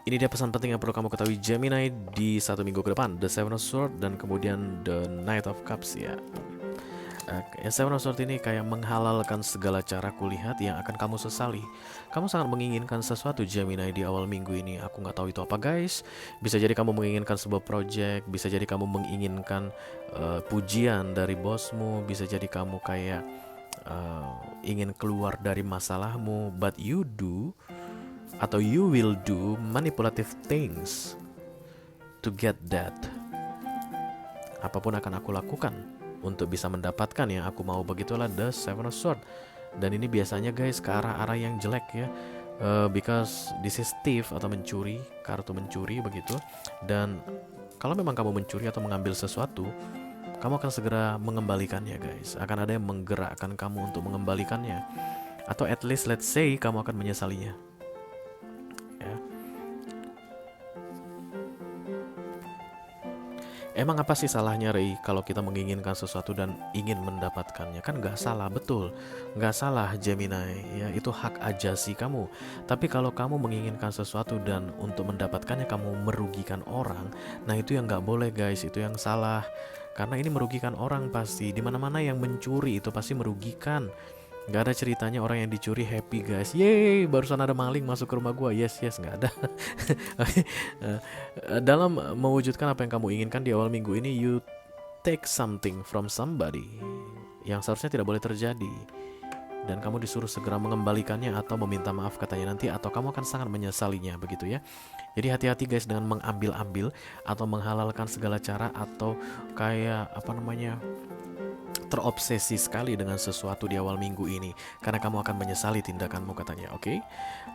Ini dia pesan penting yang perlu kamu ketahui Gemini di 1 minggu ke depan. The Seven of Swords dan kemudian The Knight of Cups ya. Seven of Swords ini kayak menghalalkan segala cara kulihat yang akan kamu sesali. Kamu sangat menginginkan sesuatu Gemini di awal minggu ini. Aku nggak tahu itu apa guys. Bisa jadi kamu menginginkan sebuah project, bisa jadi kamu menginginkan pujian dari bosmu, bisa jadi kamu kayak ingin keluar dari masalahmu. But you do atau you will do manipulative things to get that. Apapun akan aku lakukan untuk bisa mendapatkan yang aku mau. Begitulah The Seven of Swords. Dan ini biasanya guys ke arah-arah yang jelek ya. Because this is thief atau mencuri, kartu mencuri begitu. Dan kalau memang kamu mencuri atau mengambil sesuatu, kamu akan segera mengembalikannya guys. Akan ada yang menggerakkan kamu untuk mengembalikannya. Atau at least let's say kamu akan menyesalinya ya. Emang apa sih salahnya Rey kalau kita menginginkan sesuatu dan ingin mendapatkannya? Kan nggak salah, betul. Nggak salah Gemini, ya itu hak ajasi kamu. Tapi kalau kamu menginginkan sesuatu dan untuk mendapatkannya kamu merugikan orang, nah itu yang nggak boleh guys, itu yang salah. Karena ini merugikan orang pasti. Dimana-mana yang mencuri itu pasti merugikan. Nggak ada ceritanya orang yang dicuri happy guys. Yeay, barusan ada maling masuk ke rumah gua. Yes, yes, nggak ada. Dalam mewujudkan apa yang kamu inginkan di awal minggu ini, you take something from somebody yang seharusnya tidak boleh terjadi. Dan kamu disuruh segera mengembalikannya atau meminta maaf katanya nanti, atau kamu akan sangat menyesalinya begitu ya. Jadi hati-hati guys dengan mengambil-ambil atau menghalalkan segala cara, atau kayak apa namanya, terobsesi sekali dengan sesuatu di awal minggu ini, karena kamu akan menyesali tindakanmu katanya. Oke,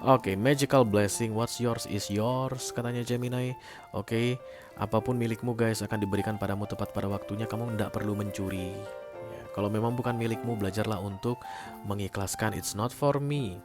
oke, magical blessing, what's yours is yours katanya Gemini. Oke, apapun milikmu guys akan diberikan padamu tepat pada waktunya. Kamu tidak perlu mencuri ya. Kalau memang bukan milikmu, belajarlah untuk mengikhlaskan. It's not for me.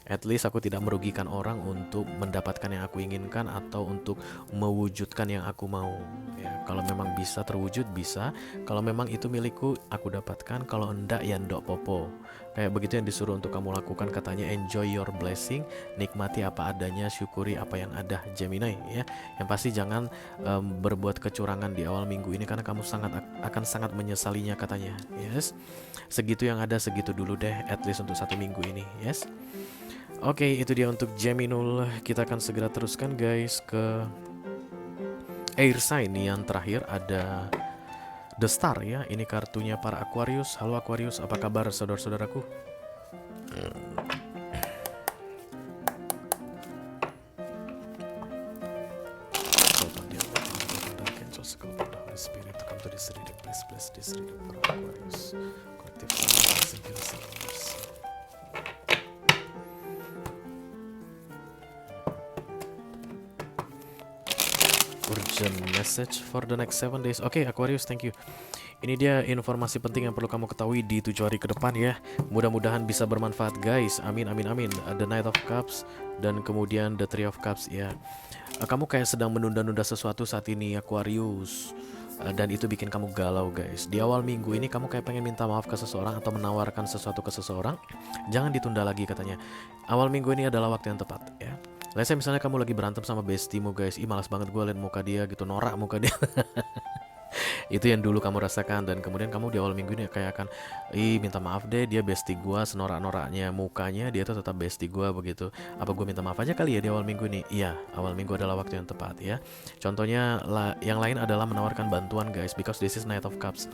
At least aku tidak merugikan orang untuk mendapatkan yang aku inginkan atau untuk mewujudkan yang aku mau. Ya, kalau memang bisa terwujud bisa, kalau memang itu milikku aku dapatkan, kalau enggak ya ndok popo. Kayak begitu yang disuruh untuk kamu lakukan katanya, enjoy your blessing, nikmati apa adanya, syukuri apa yang ada Gemini ya. Yang pasti jangan berbuat kecurangan di awal minggu ini karena kamu akan sangat menyesalinya katanya. Yes. Segitu yang ada segitu dulu deh, at least untuk 1 minggu ini, yes. Oke, itu dia untuk Geminul. Kita akan segera teruskan guys ke air sign yang terakhir, ada The Star ya. Ini kartunya para Aquarius. Halo Aquarius, apa kabar saudara-saudaraku? Urgent message for the next 7 days. Oke, Aquarius, thank you. Ini dia informasi penting yang perlu kamu ketahui di 7 hari ke depan ya. Mudah-mudahan bisa bermanfaat guys. Amin, amin, amin. The Knight of Cups dan kemudian The Three of Cups ya. Kamu kayak sedang menunda-nunda sesuatu saat ini Aquarius. Dan itu bikin kamu galau guys. Di awal minggu ini kamu kayak pengen minta maaf ke seseorang atau menawarkan sesuatu ke seseorang. Jangan ditunda lagi katanya. Awal minggu ini adalah waktu yang tepat ya. Let's say misalnya kamu lagi berantem sama bestimu guys. Ih malas banget gue liat muka dia gitu, norak muka dia. Itu yang dulu kamu rasakan. Dan kemudian kamu di awal minggu ini kayak akan, ih minta maaf deh, dia bestie gue, senorak-noraknya mukanya dia tuh tetap bestie gue begitu. Apa gue minta maaf aja kali ya di awal minggu ini? Iya, awal minggu adalah waktu yang tepat ya. Contohnya yang lain adalah menawarkan bantuan guys, because this is Knight of Cups.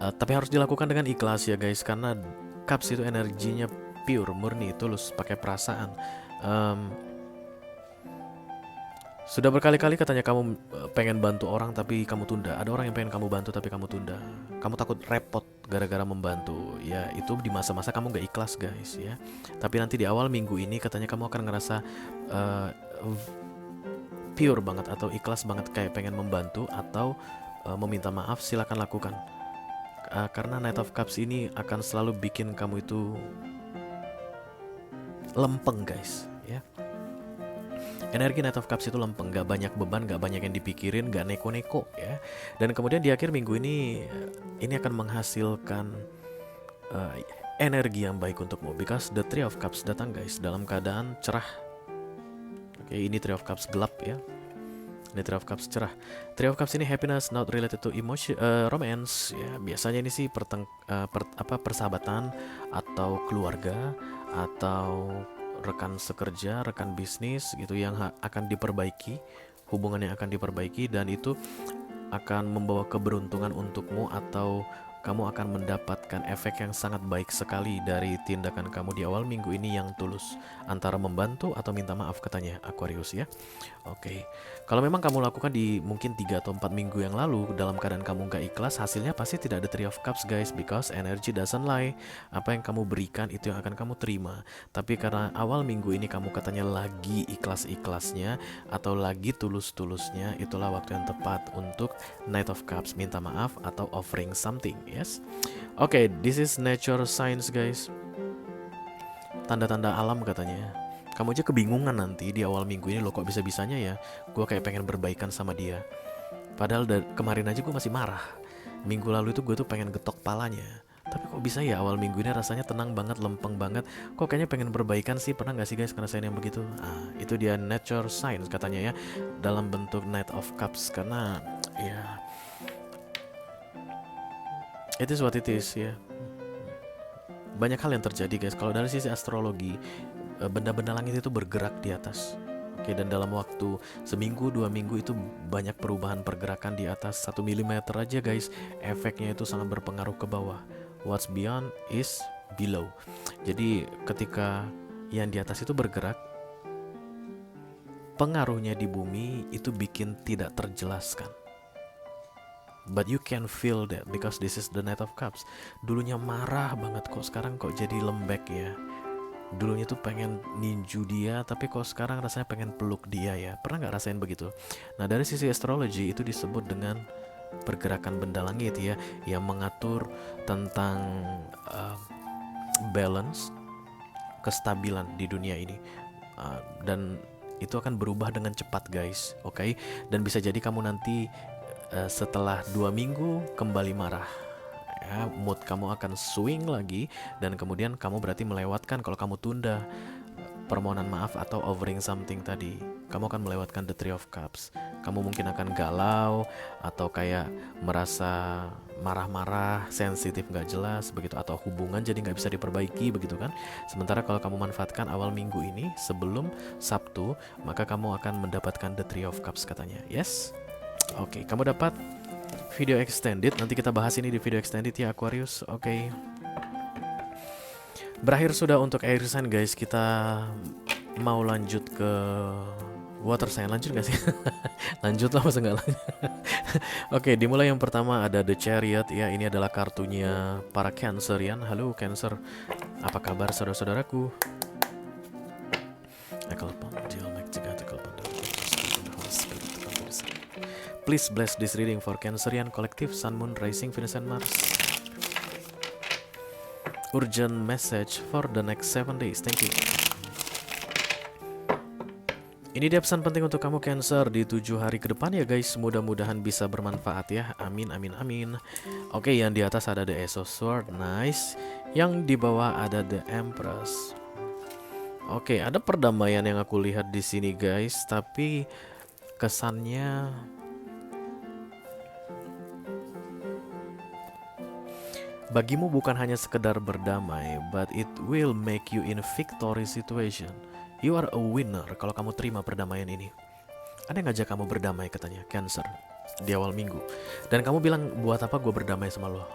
Tapi harus dilakukan dengan ikhlas ya guys, karena Cups itu energinya pure, murni, tulus, pakai perasaan. Sudah berkali-kali katanya kamu pengen bantu orang tapi kamu tunda. Ada orang yang pengen kamu bantu tapi kamu tunda. Kamu takut repot gara-gara membantu. Ya itu di masa-masa kamu gak ikhlas guys ya. Tapi nanti di awal minggu ini katanya kamu akan ngerasa pure banget atau ikhlas banget, kayak pengen membantu atau meminta maaf. Silakan lakukan. Karena Knight of Cups ini akan selalu bikin kamu itu lempeng guys ya. Energi Knight of Cups itu lempeng, gak banyak beban, gak banyak yang dipikirin, gak neko-neko ya. Dan kemudian di akhir minggu ini akan menghasilkan energi yang baik untukmu, because the Three of Cups datang guys dalam keadaan cerah. Oke, ini Three of Cups gelap ya. Ini Three of Cups cerah. Three of Cups ini happiness not related to emotion, romance ya. Biasanya ini sih persahabatan atau keluarga atau rekan sekerja, rekan bisnis gitu yang akan diperbaiki, hubungan yang akan diperbaiki, dan itu akan membawa keberuntungan untukmu, atau kamu akan mendapatkan efek yang sangat baik sekali dari tindakan kamu di awal minggu ini yang tulus, antara membantu atau minta maaf katanya Aquarius ya. Oke. Kalau memang kamu lakukan di mungkin 3 atau 4 minggu yang lalu dalam keadaan kamu gak ikhlas, hasilnya pasti tidak ada Three of Cups guys, because energy doesn't lie. Apa yang kamu berikan itu yang akan kamu terima. Tapi karena awal minggu ini kamu katanya lagi ikhlas-ikhlasnya atau lagi tulus-tulusnya, itulah waktu yang tepat untuk Knight of Cups minta maaf atau offering something. Yes. Oke, this is nature science guys. Tanda-tanda alam katanya. Kamu aja kebingungan nanti di awal minggu ini, loh kok bisa-bisanya ya gue kayak pengen berbaikan sama dia. Padahal kemarin aja gue masih marah. Minggu lalu itu gue tuh pengen getok palanya. Tapi kok bisa ya awal minggu ini rasanya tenang banget, lempeng banget. Kok kayaknya pengen perbaikan sih, pernah gak sih guys ngerasain yang begitu? Itu dia nature signs katanya ya, dalam bentuk Knight of Cups. Karena ya, it is what it is ya. Banyak hal yang terjadi guys. Kalau dari sisi astrologi, benda-benda langit itu bergerak di atas. Oke, dan dalam waktu seminggu 2 minggu itu banyak perubahan pergerakan di atas 1 mm aja guys. Efeknya itu sangat berpengaruh ke bawah. What's beyond is below. Jadi ketika yang di atas itu bergerak, pengaruhnya di bumi itu bikin tidak terjelaskan. But you can feel that because this is the Knight of Cups. Dulunya marah banget, kok sekarang kok jadi lembek ya. Dulunya tuh pengen ninju dia, tapi kok sekarang rasanya pengen peluk dia ya. Pernah gak rasain begitu? Nah, dari sisi astrologi itu disebut dengan pergerakan benda langit ya, yang mengatur tentang balance, kestabilan di dunia ini. Dan itu akan berubah dengan cepat guys, oke? Dan bisa jadi kamu nanti setelah 2 minggu kembali marah ya, mood kamu akan swing lagi, dan kemudian kamu berarti melewatkan, kalau kamu tunda permohonan maaf atau offering something tadi, kamu akan melewatkan the Three of Cups. Kamu mungkin akan galau atau kayak merasa marah-marah, sensitif, gak jelas begitu, atau hubungan jadi gak bisa diperbaiki begitu kan. Sementara kalau kamu manfaatkan awal minggu ini sebelum Sabtu, maka kamu akan mendapatkan the Three of Cups katanya. Yes? Oke, kamu dapat video extended. Nanti kita bahas ini di video extended ya Aquarius. Oke. Berakhir sudah untuk air sign guys. Kita mau lanjut ke water sign. Lanjut gak sih? Lanjut lah, masa gak lanjut. Oke, dimulai yang pertama ada The Chariot ya. Ini adalah kartunya para Cancerian. Halo Cancer, apa kabar saudara-saudaraku? Please bless this reading for Cancerian Collective, Sun, Moon, Rising, Venus, and Mars. Urgent message for the next 7 days. Thank you. Ini dia pesan penting untuk kamu Cancer di 7 hari ke depan ya guys. Mudah-mudahan bisa bermanfaat ya. Amin, amin, amin. Oke, yang di atas ada the Ace of Swords, nice. Yang di bawah ada the Empress. Oke, ada perdamaian yang aku lihat di sini guys, tapi kesannya bagimu bukan hanya sekedar berdamai, but it will make you in a victory situation. You are a winner kalau kamu terima perdamaian ini. Ada yang ngajak kamu berdamai katanya, Cancer, di awal minggu. Dan kamu bilang, buat apa gue berdamai sama lo?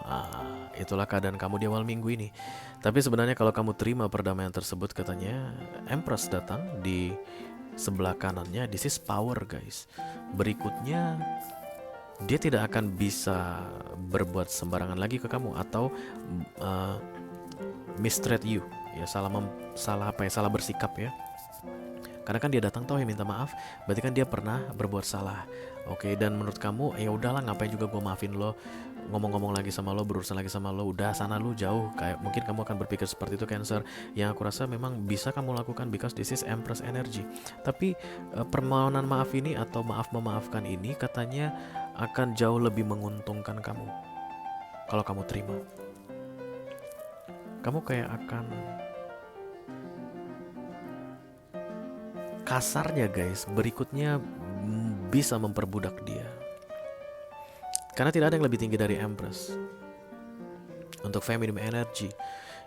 Itulah keadaan kamu di awal minggu ini. Tapi sebenarnya kalau kamu terima perdamaian tersebut, katanya Empress datang di sebelah kanannya. This is power guys. Berikutnya, dia tidak akan bisa berbuat sembarangan lagi ke kamu atau mistreat you ya, salah bersikap ya. Karena kan dia datang tahu ya minta maaf, berarti kan dia pernah berbuat salah. Oke, dan menurut kamu ya udahlah, ngapain juga gue maafin lo, ngomong-ngomong lagi sama lo, berurusan lagi sama lo, udah sana lu jauh. Kayak mungkin kamu akan berpikir seperti itu Cancer. Yang aku rasa memang bisa kamu lakukan because this is Empress energy. Tapi permohonan maaf ini atau maaf memaafkan ini katanya akan jauh lebih menguntungkan kamu kalau kamu terima. Kamu kayak akan, kasarnya guys, berikutnya bisa memperbudak dia. Karena tidak ada yang lebih tinggi dari Empress untuk feminine energy.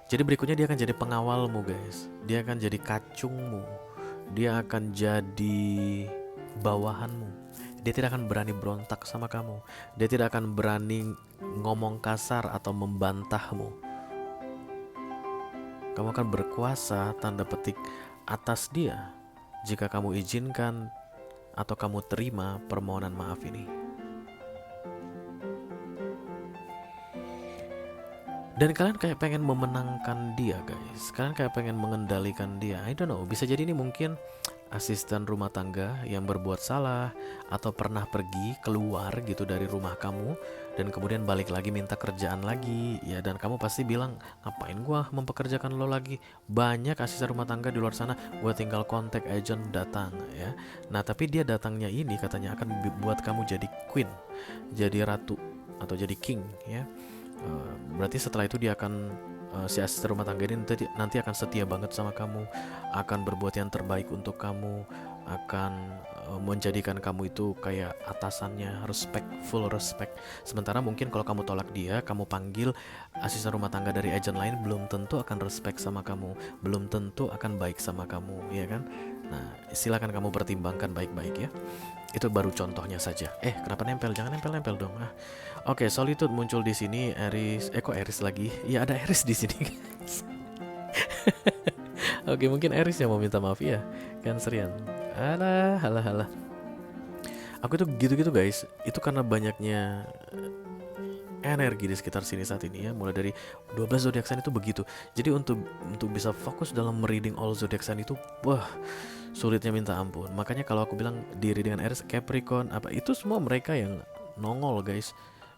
Jadi berikutnya dia akan jadi pengawalmu guys. Dia akan jadi kacungmu. Dia akan jadi bawahanmu. Dia tidak akan berani berontak sama kamu. Dia tidak akan berani ngomong kasar atau membantahmu. Kamu akan berkuasa tanda petik atas dia jika kamu izinkan atau kamu terima permohonan maaf ini. Dan kalian kayak pengen memenangkan dia guys. Kalian kayak pengen mengendalikan dia. I don't know, bisa jadi ini mungkin asisten rumah tangga yang berbuat salah atau pernah pergi keluar gitu dari rumah kamu dan kemudian balik lagi minta kerjaan lagi ya, dan kamu pasti bilang ngapain gua mempekerjakan lo lagi, banyak asisten rumah tangga di luar sana, gua tinggal kontak agent datang ya. Nah tapi dia datangnya ini katanya akan buat kamu jadi queen, jadi ratu atau jadi king ya. Berarti setelah itu dia akan si asisten rumah tangga ini nanti akan setia banget sama kamu, akan berbuat yang terbaik untuk kamu, akan menjadikan kamu itu kayak atasannya, respect, full respect. Sementara mungkin kalau kamu tolak dia, kamu panggil asisten rumah tangga dari agent lain, belum tentu akan respect sama kamu, belum tentu akan baik sama kamu, ya kan? Nah, silakan kamu pertimbangkan baik-baik ya. Itu baru contohnya saja. Kenapa nempel? Jangan nempel-nempel dong. Oke, Solitude muncul di sini. Eris, kok Eris lagi? Ya ada Eris di sini. Oke, mungkin Eris yang mau minta maaf ya. Kan serian. Alah. Aku tuh gitu-gitu guys. Itu karena banyaknya energi di sekitar sini saat ini ya. Mulai dari 12 zodiak sign itu begitu. Jadi untuk bisa fokus dalam reading all zodiak sign itu, wah, sulitnya minta ampun. Makanya kalau aku bilang diri dengan Aries, Capricorn, apa itu semua mereka yang nongol guys.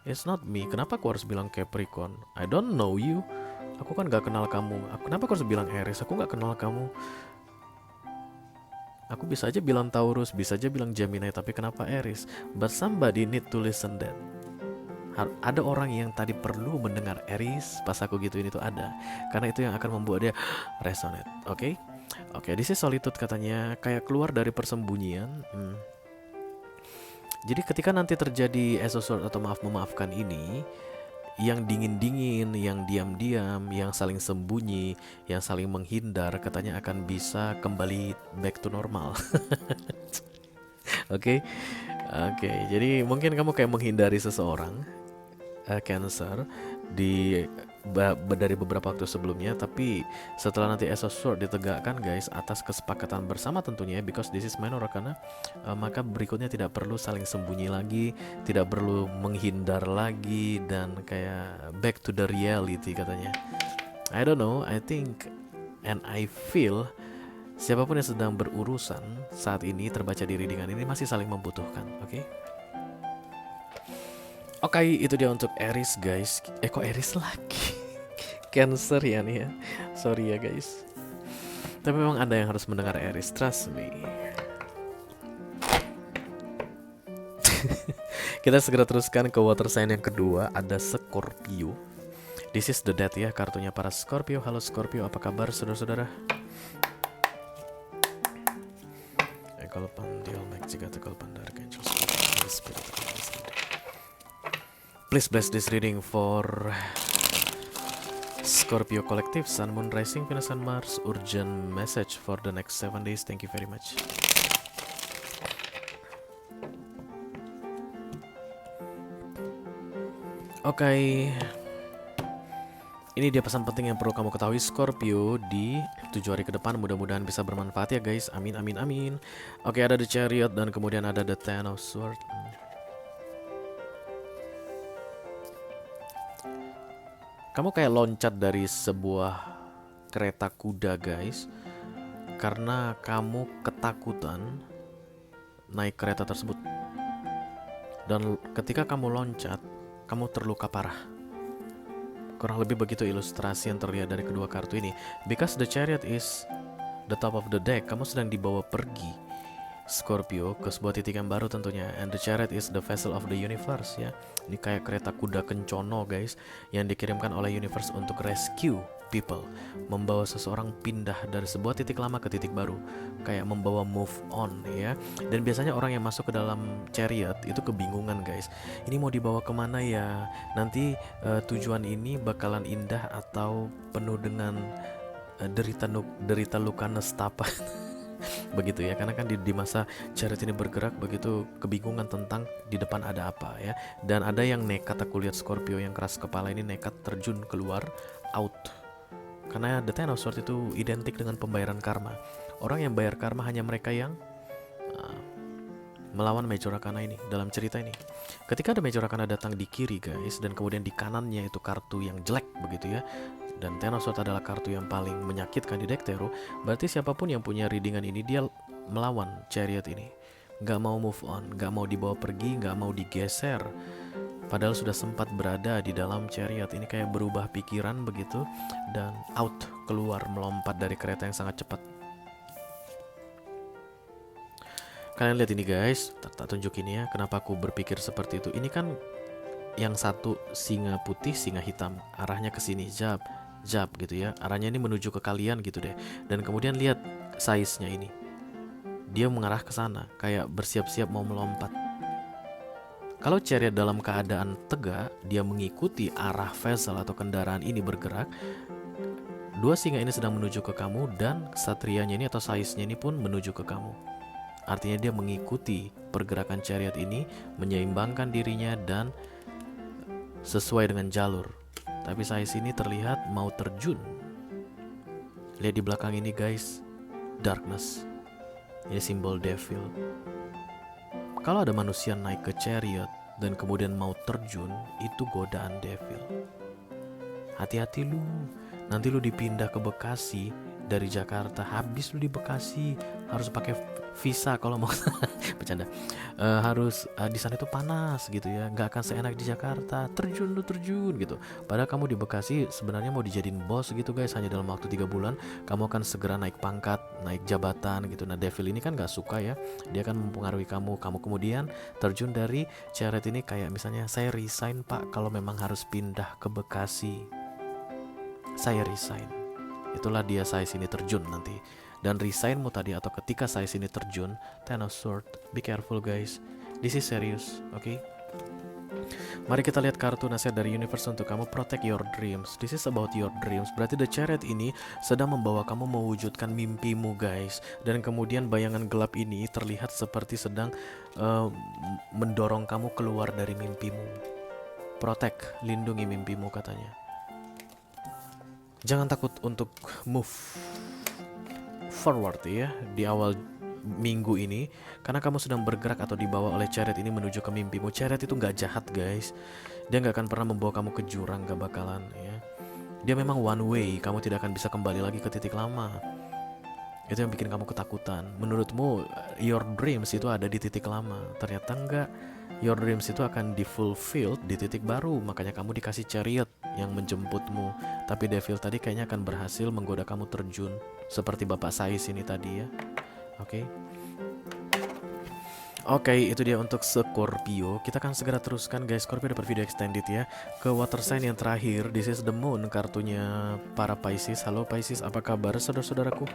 It's not me. Kenapa aku harus bilang Capricorn? I don't know you. Aku kan gak kenal kamu. Kenapa aku harus bilang Aries? Aku gak kenal kamu. Aku bisa aja bilang Taurus, bisa aja bilang Gemini, tapi kenapa Aries? But somebody need to listen that. Ada orang yang tadi perlu mendengar Aries pas aku gituin itu ada. Karena itu yang akan membuat dia resonate. Oke, this is Solitude katanya, kayak keluar dari persembunyian. Jadi ketika nanti terjadi Ace of Swords atau memaafkan ini, yang dingin-dingin, yang diam-diam, yang saling sembunyi, yang saling menghindar, katanya akan bisa kembali back to normal. Oke, jadi mungkin kamu kayak menghindari seseorang, Cancer, dari beberapa waktu sebelumnya, tapi setelah nanti Ace of Swords ditegakkan guys, atas kesepakatan bersama tentunya, because this is minor arcana, maka berikutnya tidak perlu saling sembunyi lagi, tidak perlu menghindar lagi, dan kayak back to the reality katanya. I don't know, I think and I feel siapapun yang sedang berurusan saat ini terbaca di readingan ini masih saling membutuhkan. Oke, itu dia untuk Aries guys. Kok Aries lagi? Cancer ya nih ya. Sorry ya guys. Tapi memang ada yang harus mendengar Aries, trust me. Kita segera teruskan ke water sign yang kedua, ada Scorpio. This is the death ya, kartunya para Scorpio. Halo Scorpio, apa kabar saudara-saudara? Ekal Pandil, Magic, Ekal Pandar, Angel Spirit. Please bless this reading for Scorpio Collective, Sun, Moon, Rising, Venus, and Mars. Urgent message for the next 7 days. Thank you very much. Ini dia pesan penting yang perlu kamu ketahui Scorpio di 7 hari ke depan. Mudah-mudahan bisa bermanfaat ya guys. Amin, amin, amin. Ada The Chariot dan kemudian ada The Ten of Swords. Kamu kayak loncat dari sebuah kereta kuda guys, karena kamu ketakutan naik kereta tersebut. Dan ketika kamu loncat, kamu terluka parah. Kurang lebih begitu ilustrasi yang terlihat dari kedua kartu ini. Because the Chariot is the top of the deck, kamu sedang dibawa pergi Scorpio ke sebuah titik yang baru tentunya. And the Chariot is the vessel of the universe ya. Ini kayak kereta kuda kencono guys, yang dikirimkan oleh universe untuk rescue people, membawa seseorang pindah dari sebuah titik lama ke titik baru, kayak membawa move on ya. Dan biasanya orang yang masuk ke dalam Chariot itu kebingungan guys, ini mau dibawa kemana ya, nanti tujuan ini bakalan indah atau penuh dengan derita luka nestapa. Begitu ya, karena kan di masa Chariot ini bergerak begitu kebingungan tentang di depan ada apa ya. Dan ada yang nekat, aku lihat Scorpio yang keras kepala ini nekat terjun keluar, out. Karena The Ten of Swords itu identik dengan pembayaran karma. Orang yang bayar karma hanya mereka yang melawan Major Arcana ini dalam cerita ini. Ketika ada Major Arcana datang di kiri guys, dan kemudian di kanannya itu kartu yang jelek begitu ya, dan Ten of Swords adalah kartu yang paling menyakitkan di deck tarot, berarti siapapun yang punya readingan ini dia melawan chariot ini, nggak mau move on, nggak mau dibawa pergi, nggak mau digeser. Padahal sudah sempat berada di dalam chariot ini, kayak berubah pikiran begitu dan out, keluar, melompat dari kereta yang sangat cepat. Kalian lihat ini guys, tak tunjukin ya kenapa aku berpikir seperti itu. Ini kan yang satu singa putih, singa hitam, arahnya ke sini, jab gitu ya. Arahnya ini menuju ke kalian gitu deh. Dan kemudian lihat size-nya ini. Dia mengarah ke sana, kayak bersiap-siap mau melompat. Kalau chariot dalam keadaan tegak, dia mengikuti arah vessel atau kendaraan ini bergerak. Dua singa ini sedang menuju ke kamu dan satrianya ini atau size-nya ini pun menuju ke kamu. Artinya dia mengikuti pergerakan chariot ini, menyeimbangkan dirinya dan sesuai dengan jalur. Tapi size ini terlihat mau terjun. Lihat di belakang ini guys, darkness. Ini simbol devil. Kalau ada manusia naik ke chariot dan kemudian mau terjun, itu godaan devil. Hati-hati lu, nanti lu dipindah ke Bekasi dari Jakarta, habis lu di Bekasi harus pakai visa kalau mau bercanda. Harus di sana itu panas gitu ya, nggak akan seenak di Jakarta. Terjun gitu. Padahal kamu di Bekasi sebenarnya mau dijadiin bos gitu guys, hanya dalam waktu 3 bulan kamu akan segera naik pangkat, naik jabatan gitu. Nah devil ini kan nggak suka ya, dia akan mempengaruhi kamu kemudian terjun dari chariot ini. Kayak misalnya, saya resign pak kalau memang harus pindah ke Bekasi, saya resign. Itulah dia size ini terjun nanti. Dan resignmu tadi atau ketika size ini terjun, Ten of Swords, be careful guys, this is serious, okay? Mari kita lihat kartu nasihat dari universe untuk kamu. Protect your dreams, this is about your dreams. Berarti the chariot ini sedang membawa kamu mewujudkan mimpimu guys. Dan kemudian bayangan gelap ini terlihat seperti sedang mendorong kamu keluar dari mimpimu. Protect, lindungi mimpimu katanya. Jangan takut untuk move forward ya di awal minggu ini, karena kamu sedang bergerak atau dibawa oleh chariot ini menuju ke mimpimu. Chariot itu gak jahat guys, dia gak akan pernah membawa kamu ke jurang, gak bakalan ya. Dia memang one way, kamu tidak akan bisa kembali lagi ke titik lama. Itu yang bikin kamu ketakutan. Menurutmu your dreams itu ada di titik lama, ternyata enggak. Your dreams itu akan di fulfilled di titik baru. Makanya kamu dikasih chariot yang menjemputmu. Tapi devil tadi kayaknya akan berhasil menggoda kamu terjun, seperti Bapak Sais ini tadi ya. Oke, itu dia untuk Scorpio. Kita akan segera teruskan guys. Scorpio dapat video extended ya. Ke water sign yang terakhir, this is the moon, kartunya para Pisces. Halo Pisces, apa kabar saudara-saudaraku?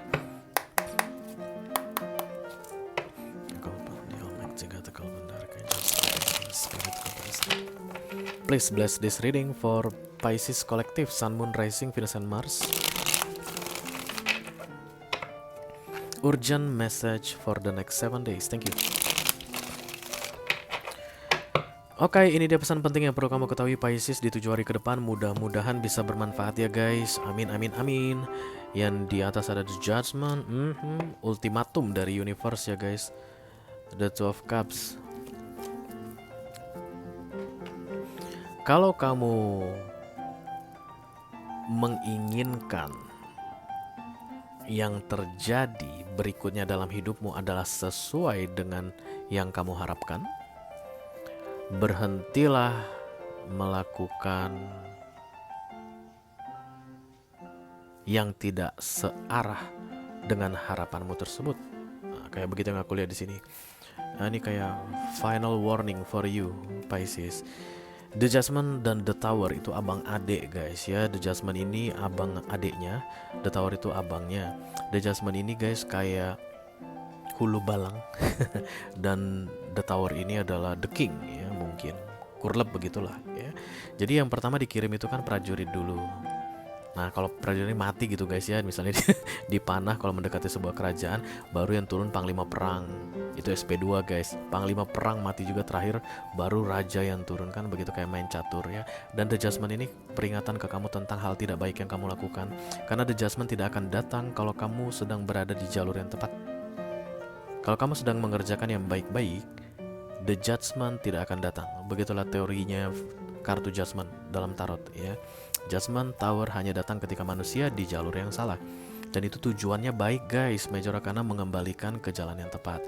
Please bless this reading for Pisces Collective, Sun, Moon, Rising, Venus, and Mars. Urgent message for the next 7 days. Thank you. Oke, ini dia pesan penting yang perlu kamu ketahui Pisces di 7 hari ke depan. Mudah-mudahan bisa bermanfaat ya guys. Amin, amin, amin. Yang di atas ada The Judgment, ultimatum dari universe ya guys. The Two of Cups. Kalau kamu menginginkan yang terjadi berikutnya dalam hidupmu adalah sesuai dengan yang kamu harapkan, berhentilah melakukan yang tidak searah dengan harapanmu tersebut. Nah, kayak begitu yang aku lihat di sini. Nah, ini kayak final warning for you Pisces. The Judgment dan The Tower itu abang adik guys ya. The Judgment ini abang adiknya, The Tower itu abangnya. The Judgment ini guys kayak hulu balang dan The Tower ini adalah The King ya, mungkin kurleb begitulah ya. Jadi yang pertama dikirim itu kan prajurit dulu. Nah kalau prajurit ini mati gitu guys ya, misalnya dipanah kalau mendekati sebuah kerajaan, baru yang turun panglima perang. Itu SP2 guys, panglima perang mati juga terakhir, baru raja yang turun, kan begitu kayak main catur ya. Dan The Judgment ini peringatan ke kamu tentang hal tidak baik yang kamu lakukan, karena The Judgment tidak akan datang kalau kamu sedang berada di jalur yang tepat. Kalau kamu sedang mengerjakan yang baik-baik, The Judgment tidak akan datang. Begitulah teorinya kartu Judgment dalam tarot ya. Judgment Tower hanya datang ketika manusia di jalur yang salah. Dan itu tujuannya baik guys, Major Arcana mengembalikan ke jalan yang tepat.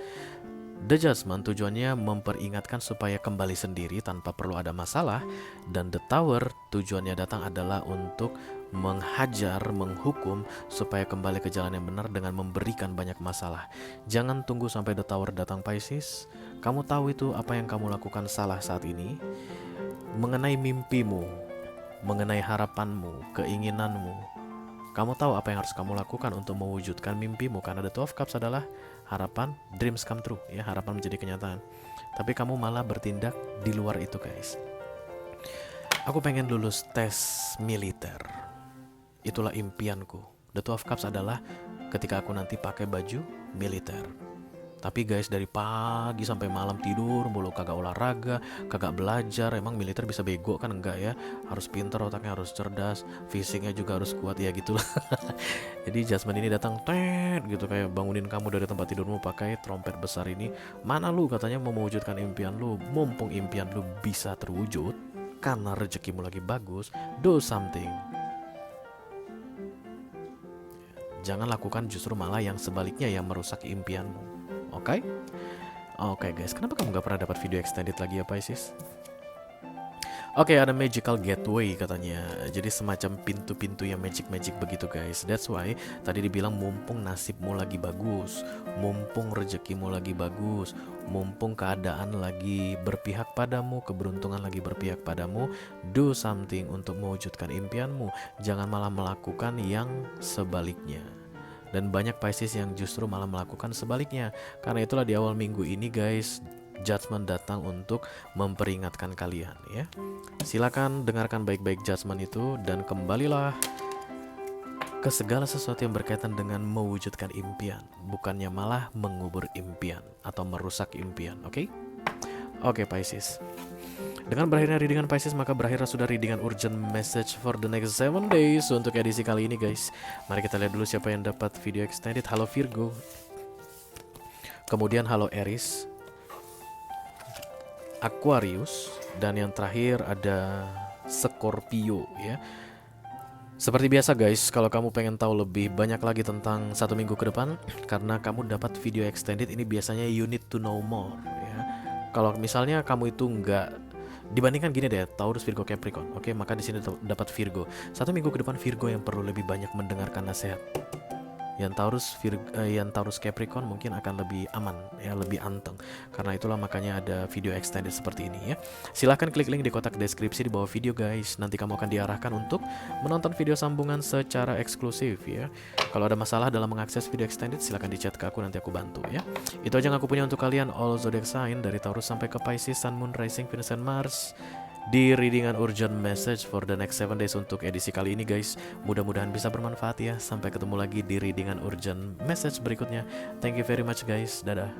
The Judgment tujuannya memperingatkan supaya kembali sendiri tanpa perlu ada masalah. Dan The Tower tujuannya datang adalah untuk menghajar, menghukum supaya kembali ke jalan yang benar dengan memberikan banyak masalah. Jangan tunggu sampai The Tower datang Pisces. Kamu tahu itu apa yang kamu lakukan salah saat ini? Mengenai mimpimu, mengenai harapanmu, keinginanmu. Kamu tahu apa yang harus kamu lakukan untuk mewujudkan mimpimu, karena The Two of Cups adalah harapan, dreams come true, ya, harapan menjadi kenyataan. Tapi kamu malah bertindak di luar itu guys. Aku pengen lulus tes militer. Itulah impianku. The Two of Cups adalah ketika aku nanti pakai baju militer. Tapi guys, dari pagi sampai malam tidur mulu, kagak olahraga, kagak belajar. Emang militer bisa bego kan? Enggak ya. Harus pintar, otaknya harus cerdas, fisiknya juga harus kuat, ya gitulah. Jadi Jasmine ini datang tet gitu, kayak bangunin kamu dari tempat tidurmu pakai trompet besar ini. Mana lu, katanya mau mewujudkan impian lu. Mumpung impian lu bisa terwujud karena rezekimu lagi bagus, do something. Jangan lakukan justru malah yang sebaliknya yang merusak impianmu. Oke? Oke guys, kenapa kamu gak pernah dapat video extended lagi ya Pisces? Oke, ada magical gateway katanya. Jadi semacam pintu-pintu yang magic-magic begitu guys. That's why tadi dibilang mumpung nasibmu lagi bagus, mumpung rezekimu lagi bagus, mumpung keadaan lagi berpihak padamu, keberuntungan lagi berpihak padamu, do something untuk mewujudkan impianmu. Jangan malah melakukan yang sebaliknya. Dan banyak Pisces yang justru malah melakukan sebaliknya. Karena itulah di awal minggu ini guys, Judgment datang untuk memperingatkan kalian ya. Silakan dengarkan baik-baik Judgment itu dan kembalilah ke segala sesuatu yang berkaitan dengan mewujudkan impian, bukannya malah mengubur impian atau merusak impian. Oke? Oke Pisces. Dengan berakhirnya readingan Pisces, maka berakhirnya sudah readingan urgent message for the next 7 days untuk edisi kali ini guys. Mari kita lihat dulu siapa yang dapat video extended. Halo Virgo. Kemudian halo Aries, Aquarius, dan yang terakhir ada Scorpio ya. Seperti biasa guys, kalau kamu pengen tahu lebih banyak lagi tentang 1 minggu ke depan, karena kamu dapat video extended ini biasanya you need to know more ya. Kalau misalnya kamu itu nggak dibandingkan gini deh, Taurus, Virgo, Capricorn. Oke, maka di sini dapat Virgo. 1 minggu ke depan Virgo yang perlu lebih banyak mendengarkan nasihat. Yang Taurus Capricorn mungkin akan lebih aman ya, lebih anteng. Karena itulah makanya ada video extended seperti ini ya. Silahkan klik link di kotak deskripsi di bawah video guys. Nanti kamu akan diarahkan untuk menonton video sambungan secara eksklusif ya. Kalau ada masalah dalam mengakses video extended, silahkan di chat ke aku, nanti aku bantu ya. Itu aja yang aku punya untuk kalian, all zodiac sign dari Taurus sampai ke Pisces, Sun, Moon, Rising, Venus, and Mars di readingan urgent message for the next 7 days untuk edisi kali ini guys. Mudah-mudahan bisa bermanfaat ya. Sampai ketemu lagi di readingan urgent message berikutnya. Thank you very much guys. Dadah.